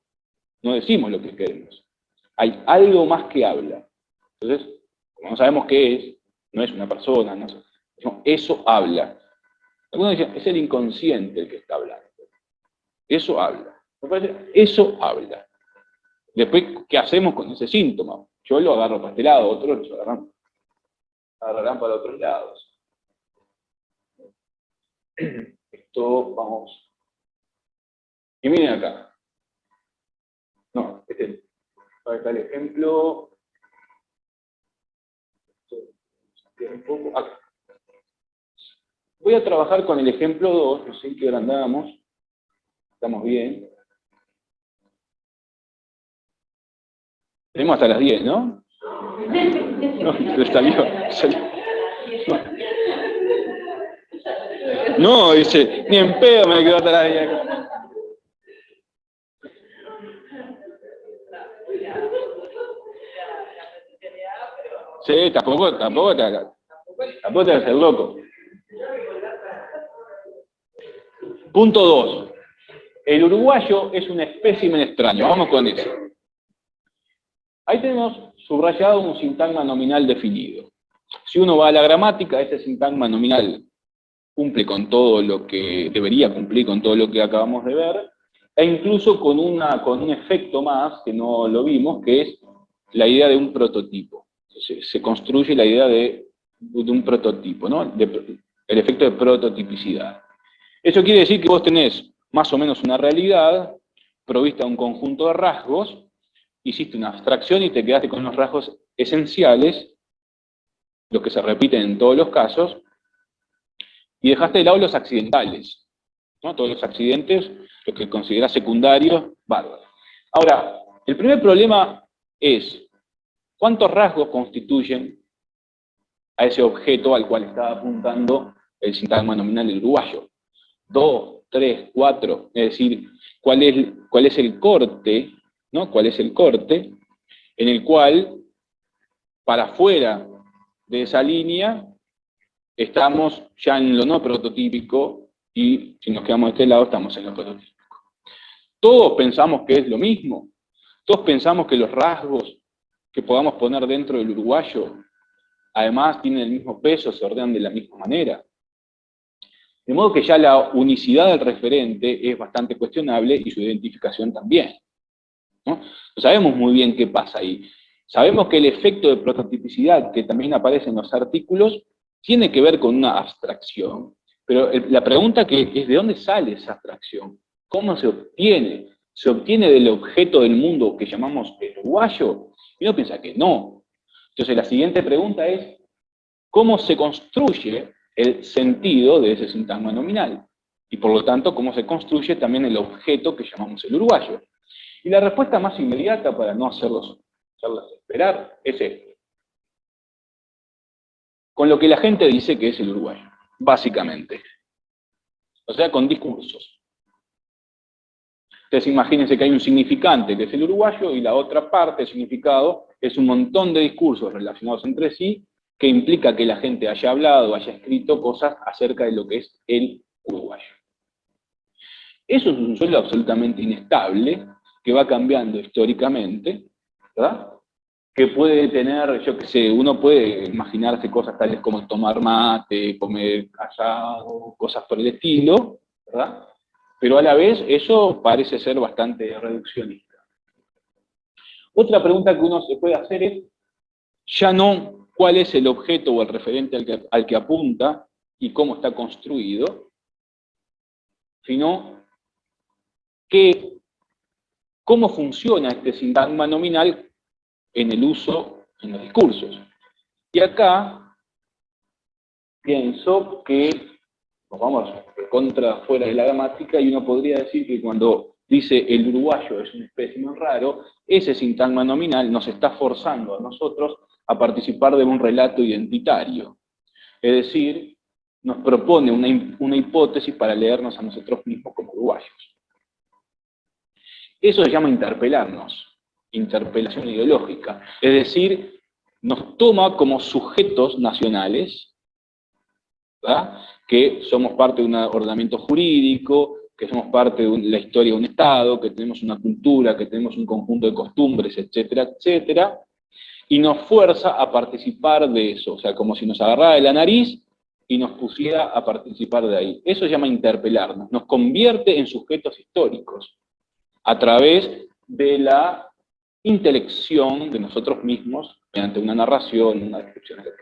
No decimos lo que queremos. Hay algo más que habla. Entonces, como no sabemos qué es, no es una persona, no, eso habla. Algunos dicen, es el inconsciente el que está hablando. Eso habla. Me parece, eso habla. Después, ¿qué hacemos con ese síntoma? Yo lo agarro para este lado, otros lo agarrarán para otros lados. Esto, vamos. Y miren acá. No, para está el ejemplo. Un poco acá. Voy a trabajar con el ejemplo 2, no sé en qué hora andamos. Estamos bien. Tenemos hasta las 10, ¿no? No, salió. No, dice, ni en pedo me quedo hasta las 10 acá. Sí, tampoco te vas a hacer loco. Punto 2. El uruguayo es un espécimen extraño. Vamos con eso. Ahí tenemos subrayado un sintagma nominal definido. Si uno va a la gramática, ese sintagma nominal cumple con todo lo que debería cumplir, con todo lo que acabamos de ver, e incluso con un efecto más, que no lo vimos, que es la idea de un prototipo. Se construye la idea de un prototipo, ¿no? El efecto de prototipicidad. Eso quiere decir que vos tenés más o menos una realidad provista de un conjunto de rasgos, hiciste una abstracción y te quedaste con unos rasgos esenciales, los que se repiten en todos los casos, y dejaste de lado los accidentales, ¿no? Todos los accidentes, los que considerás secundarios, bárbaros. Ahora, el primer problema es, ¿cuántos rasgos constituyen a ese objeto al cual estaba apuntando el sintagma nominal del uruguayo? 2, 3, 4, es decir, ¿cuál es el corte, ¿no? ¿Cuál es el corte en el cual, para afuera de esa línea, estamos ya en lo no prototípico, y si nos quedamos de este lado, estamos en lo prototípico? Todos pensamos que es lo mismo. Todos pensamos que los rasgos que podamos poner dentro del uruguayo, además tienen el mismo peso, se ordenan de la misma manera. De modo que ya la unicidad del referente es bastante cuestionable y su identificación también, ¿no? No sabemos muy bien qué pasa ahí. Sabemos que el efecto de prototipicidad que también aparece en los artículos tiene que ver con una abstracción. Pero la pregunta que es, ¿de dónde sale esa abstracción? ¿Cómo se obtiene? ¿Se obtiene del objeto del mundo que llamamos el uruguayo? Y uno piensa que no. Entonces la siguiente pregunta es, ¿cómo se construye el sentido de ese sintagma nominal? Y por lo tanto, ¿cómo se construye también el objeto que llamamos el uruguayo? Y la respuesta más inmediata, para no hacerlas esperar, es esto. Con lo que la gente dice que es el uruguayo, básicamente. O sea, con discursos. Entonces imagínense que hay un significante que es el uruguayo y la otra parte del significado es un montón de discursos relacionados entre sí que implica que la gente haya hablado, haya escrito cosas acerca de lo que es el uruguayo. Eso es un suelo absolutamente inestable, que va cambiando históricamente, ¿verdad? Que puede tener, yo qué sé, uno puede imaginarse cosas tales como tomar mate, comer asado, cosas por el estilo, ¿verdad? Pero a la vez eso parece ser bastante reduccionista. Otra pregunta que uno se puede hacer es, ya no cuál es el objeto o el referente al que apunta y cómo está construido, sino cómo funciona este sintagma nominal en el uso, en los discursos. Y acá pienso que nos vamos fuera de la gramática y uno podría decir que cuando dice el uruguayo es un espécimen raro, ese sintagma nominal nos está forzando a nosotros a participar de un relato identitario. Es decir, nos propone una hipótesis para leernos a nosotros mismos como uruguayos. Eso se llama interpelarnos, interpelación ideológica. Es decir, nos toma como sujetos nacionales, ¿verdad? Que somos parte de un ordenamiento jurídico, que somos parte de la historia de un Estado, que tenemos una cultura, que tenemos un conjunto de costumbres, etcétera, etcétera, y nos fuerza a participar de eso, o sea, como si nos agarrara de la nariz y nos pusiera a participar de ahí. Eso se llama interpelarnos, nos convierte en sujetos históricos, a través de la intelección de nosotros mismos, mediante una narración, una descripción, etc.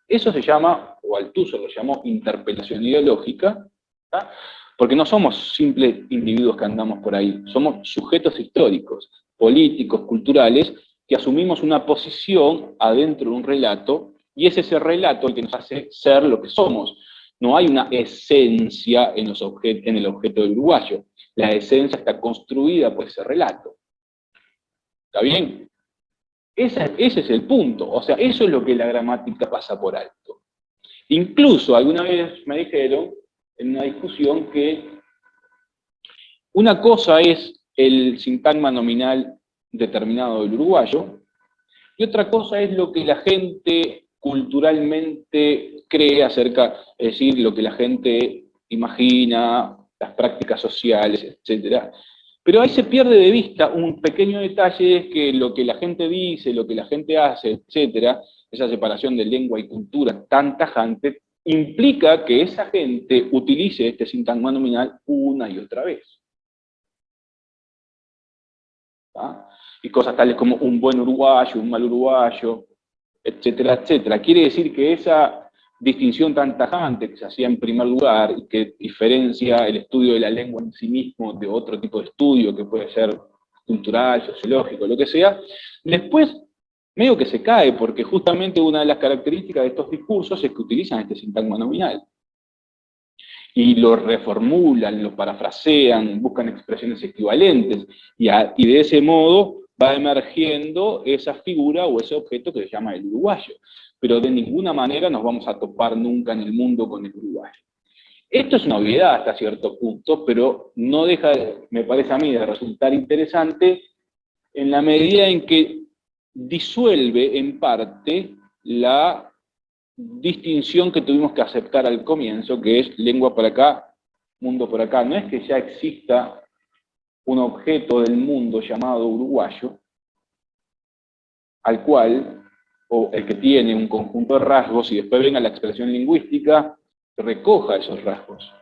Eso se llama, o Althusser lo llamó, interpelación ideológica, ¿tá? Porque no somos simples individuos que andamos por ahí, somos sujetos históricos, políticos, culturales, que asumimos una posición adentro de un relato, y es ese relato el que nos hace ser lo que somos. No hay una esencia en el objeto del uruguayo. La esencia está construida por ese relato. ¿Está bien? Ese es el punto. O sea, eso es lo que la gramática pasa por alto. Incluso alguna vez me dijeron, en una discusión, que una cosa es el sintagma nominal determinado del uruguayo, y otra cosa es lo que la gente culturalmente cree acerca, es decir, lo que la gente imagina, las prácticas sociales, etc. Pero ahí se pierde de vista un pequeño detalle, es que lo que la gente dice, lo que la gente hace, etc., esa separación de lengua y cultura tan tajante, implica que esa gente utilice este sintagma nominal una y otra vez. ¿Ah? Y cosas tales como un buen uruguayo, un mal uruguayo, etcétera, etcétera. Quiere decir que esa distinción tan tajante que se hacía en primer lugar y que diferencia el estudio de la lengua en sí mismo de otro tipo de estudio que puede ser cultural, sociológico, lo que sea, después medio que se cae, porque justamente una de las características de estos discursos es que utilizan este sintagma nominal. Y lo reformulan, lo parafrasean, buscan expresiones equivalentes, y de ese modo va emergiendo esa figura o ese objeto que se llama el uruguayo. Pero de ninguna manera nos vamos a topar nunca en el mundo con el uruguayo. Esto es una obviedad hasta cierto punto, pero no deja, me parece a mí, de resultar interesante en la medida en que disuelve en parte la distinción que tuvimos que aceptar al comienzo, que es lengua por acá, mundo por acá. No es que ya exista un objeto del mundo llamado uruguayo, al cual, o el que tiene un conjunto de rasgos, y después venga la expresión lingüística, recoja esos rasgos.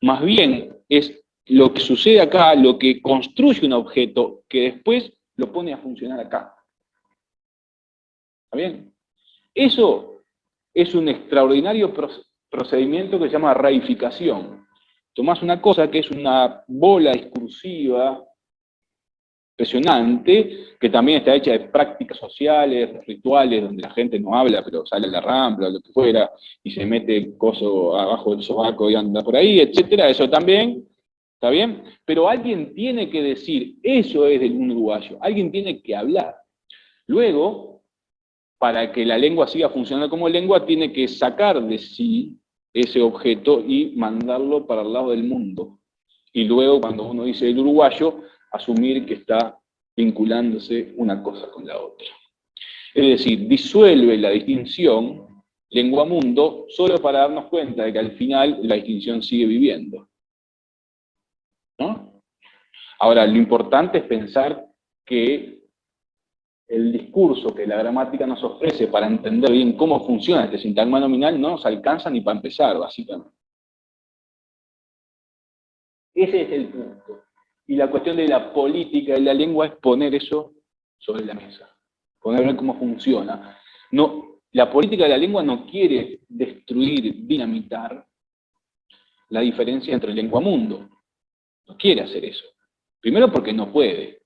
Más bien, es lo que sucede acá, lo que construye un objeto, que después lo pone a funcionar acá. ¿Está bien? Eso es un extraordinario procedimiento que se llama reificación. Tomás una cosa que es una bola discursiva impresionante, que también está hecha de prácticas sociales, rituales, donde la gente no habla, pero sale a la rambla, o lo que fuera, y se mete el coso abajo del sobaco y anda por ahí, etcétera. Eso también, ¿está bien? Pero alguien tiene que decir, eso es del mundo uruguayo, alguien tiene que hablar. Luego, para que la lengua siga funcionando como lengua, tiene que sacar de sí ese objeto y mandarlo para el lado del mundo. Y luego, cuando uno dice el uruguayo, asumir que está vinculándose una cosa con la otra. Es decir, disuelve la distinción lengua-mundo solo para darnos cuenta de que al final la distinción sigue viviendo. ¿No? Ahora, lo importante es pensar que el discurso que la gramática nos ofrece para entender bien cómo funciona este sintagma nominal no nos alcanza ni para empezar, básicamente. Ese es el punto. Y la cuestión de la política de la lengua es poner eso sobre la mesa, poner cómo funciona. No, la política de la lengua no quiere destruir, dinamitar la diferencia entre lengua-mundo. No quiere hacer eso. Primero porque no puede.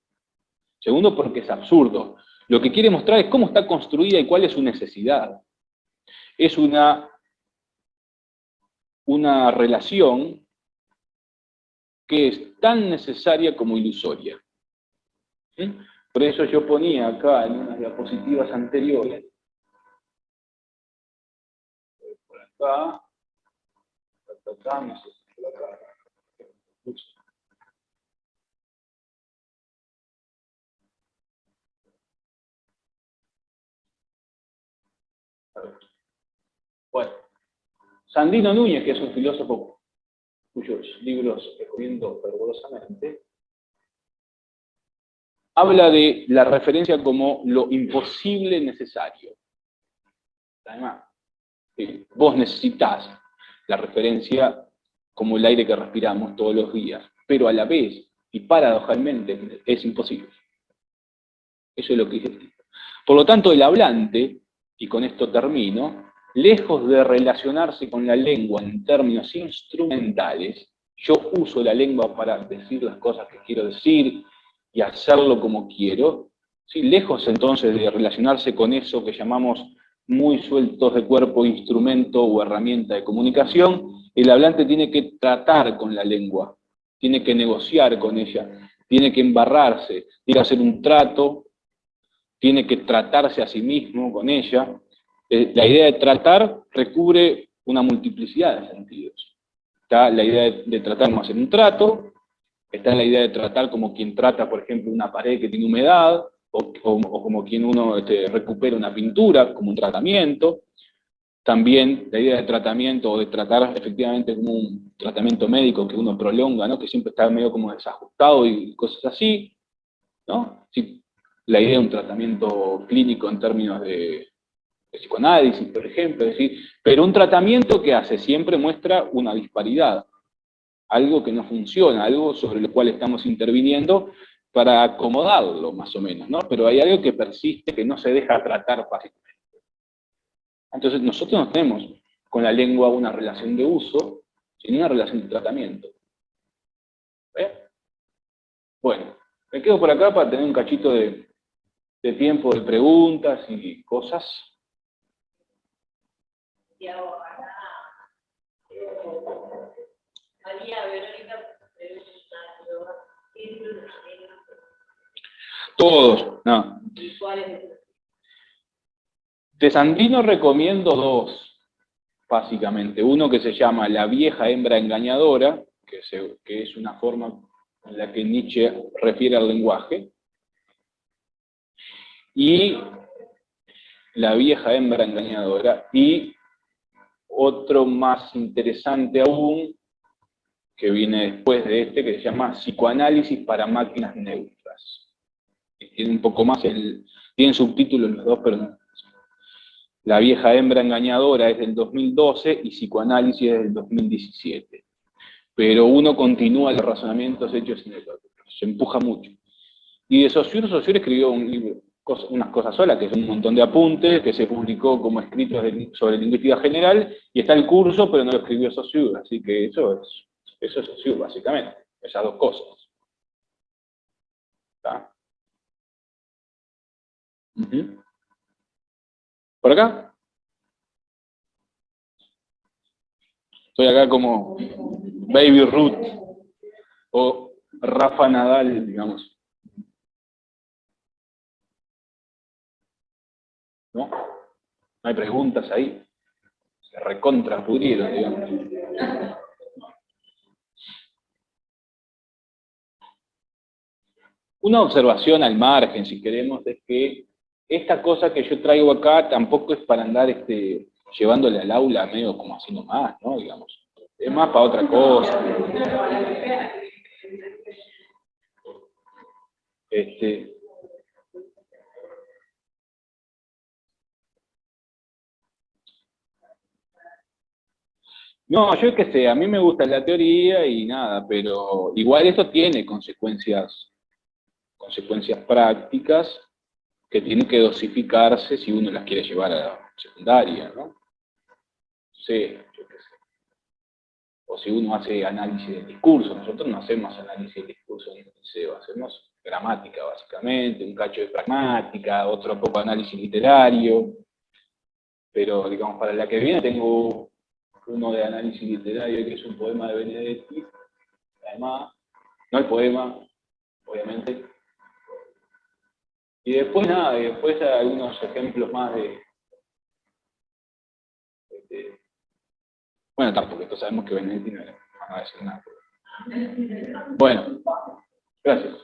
Segundo porque es absurdo. Lo que quiere mostrar es cómo está construida y cuál es su necesidad. Es una una relación que es tan necesaria como ilusoria. ¿Sí? Por eso yo ponía acá en unas diapositivas anteriores, por acá, no sé si por acá. Bueno, Sandino Núñez, que es un filósofo cuyos libros recomiendo fervorosamente, habla de la referencia como lo imposible necesario. Además, vos necesitas la referencia como el aire que respiramos todos los días, pero a la vez, y paradojalmente, es imposible. Eso es lo que dice el tipo. Por lo tanto, el hablante, y con esto termino, lejos de relacionarse con la lengua en términos instrumentales, yo uso la lengua para decir las cosas que quiero decir y hacerlo como quiero, ¿sí? Lejos entonces de relacionarse con eso que llamamos muy sueltos de cuerpo, instrumento o herramienta de comunicación, el hablante tiene que tratar con la lengua, tiene que negociar con ella, tiene que embarrarse, tiene que hacer un trato, tiene que tratarse a sí mismo con ella. La idea de tratar recubre una multiplicidad de sentidos. Está la idea de tratar como hacer un trato, está la idea de tratar como quien trata, por ejemplo, una pared que tiene humedad, o como quien uno recupera una pintura, como un tratamiento. También la idea de tratamiento, o de tratar efectivamente como un tratamiento médico que uno prolonga, ¿no? Que siempre está medio como desajustado y cosas así, ¿no? Sí, la idea de un tratamiento clínico en términos de psicoanálisis, por ejemplo, es decir, pero un tratamiento que hace siempre muestra una disparidad, algo que no funciona, algo sobre lo cual estamos interviniendo para acomodarlo, más o menos, ¿no? Pero hay algo que persiste, que no se deja tratar fácilmente. Entonces, nosotros no tenemos con la lengua una relación de uso, sino una relación de tratamiento. ¿Ves? Bueno, me quedo por acá para tener un cachito de tiempo de preguntas y cosas. Y ahora, María Verónica pregunta, ¿qué libros tenemos? Todos, no. ¿Y cuáles? De Sandino recomiendo dos, básicamente. Uno que se llama La vieja hembra engañadora, que es una forma en la que Nietzsche refiere al lenguaje, y La vieja hembra engañadora, y otro más interesante aún, que viene después de este, que se llama Psicoanálisis para máquinas neutras. Tiene un poco más, tienen subtítulos los dos, pero no. La vieja hembra engañadora es del 2012 y Psicoanálisis es del 2017. Pero uno continúa los razonamientos hechos en el otro. Se empuja mucho. Y de Saussure escribió un libro, unas cosas solas, que es un montón de apuntes, que se publicó como escritos sobre lingüística general, y está el curso, pero no lo escribió Saussure. Así que eso es Saussure, básicamente. Esas dos cosas. ¿Está? ¿Por acá? Estoy acá como Baby Ruth o Rafa Nadal, digamos. ¿No? No hay preguntas ahí. Se recontrapudrieron, digamos. Una observación al margen, si queremos, es que esta cosa que yo traigo acá tampoco es para andar llevándole al aula medio como así nomás, ¿no? Digamos. Es más para otra cosa. No, yo qué sé, a mí me gusta la teoría y nada, pero igual esto tiene consecuencias prácticas que tienen que dosificarse si uno las quiere llevar a la secundaria, ¿no? Sí, yo qué sé. O si uno hace análisis del discurso, nosotros no hacemos análisis del discurso en el liceo, hacemos gramática básicamente, un cacho de pragmática, otro poco de análisis literario, pero digamos, para la que viene tengo uno de análisis literario, que es un poema de Benedetti, además, no el poema, obviamente. Y después nada, y después hay algunos ejemplos más bueno, tampoco, entonces sabemos que Benedetti no era, no va a decir nada. Bueno, gracias.